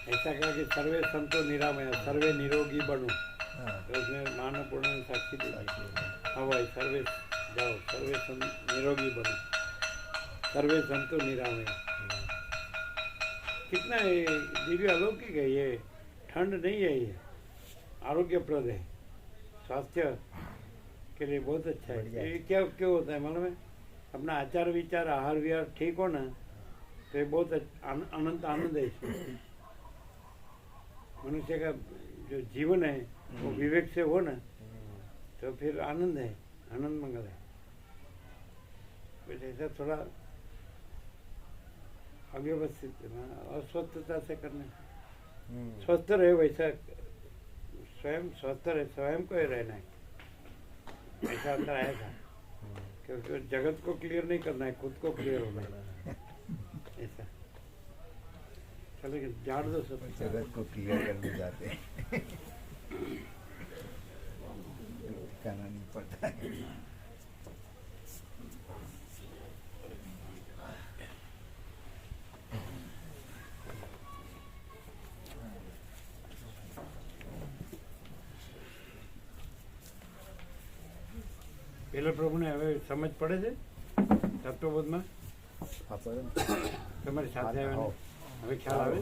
ऐसा कहा कि सर्वे संतो निरामया, सर्वे निरोगी बनो। हाँ, तो उसने मानव पूर्ण ने साक्षी दी। हाँ भाई, सर्वे जाओ, सर्वे निरोगी बनो, सर्वे संतो निरामया। कितना ये दिव्य अलौकिक है। ये ठंड नहीं है, ये आरोग्यप्रद है, स्वास्थ्य के लिए बहुत अच्छा है। बढ़िया है। ये क्या क्यों होता है मालूम है? अपना आचार विचार, आहार विहार ठीक हो ना, तो ये बहुत अनंत आनंद है इसमें। मनुष्य का जो जीवन है वो विवेक से हो ना, तो फिर आनंद है, आनंद मंगल है। कुछ ऐसा थोड़ा अव्यवस्थित, अस्वस्थता से करने, स्वस्थ रहे वैसा, स्वयं स्वस्थ रहे, स्वयं को ही रहना है, ऐसा अंदर आया था। क्योंकि जगत को क्लियर नहीं करना है, खुद को क्लियर होना है, ऐसा। चलो झाड़ दो सब। जगत को क्लियर करने जाते हैं। कहना नहीं पड़ता है। પેલા પ્રભુને હવે સમજ પડે છે તત્વબોધમાં? તમારી સાથે આવે ને? હવે ખ્યાલ આવે?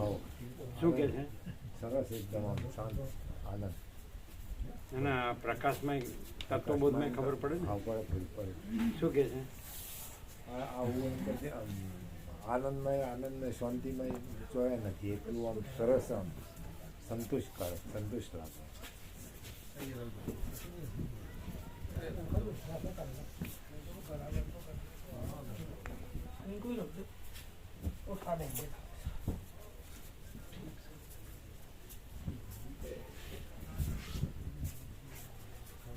શું કે છે? સરસ એકદમ આમ શાંત આનંદ. એના પ્રકાશમાં તત્વબોધમાં ખબર પડે ને? હા, પડે. શું કે છે? આવું એમ કે છે આનંદમય શાંતિમય જોયા નથી, એટલું આમ સરસ આમ संतुष्ट कर संतुष्ट लाता इनको ही रख दो उठा देंगे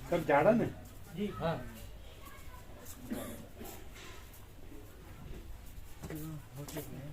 सब झाड़ा ने जी हाँ होते हैं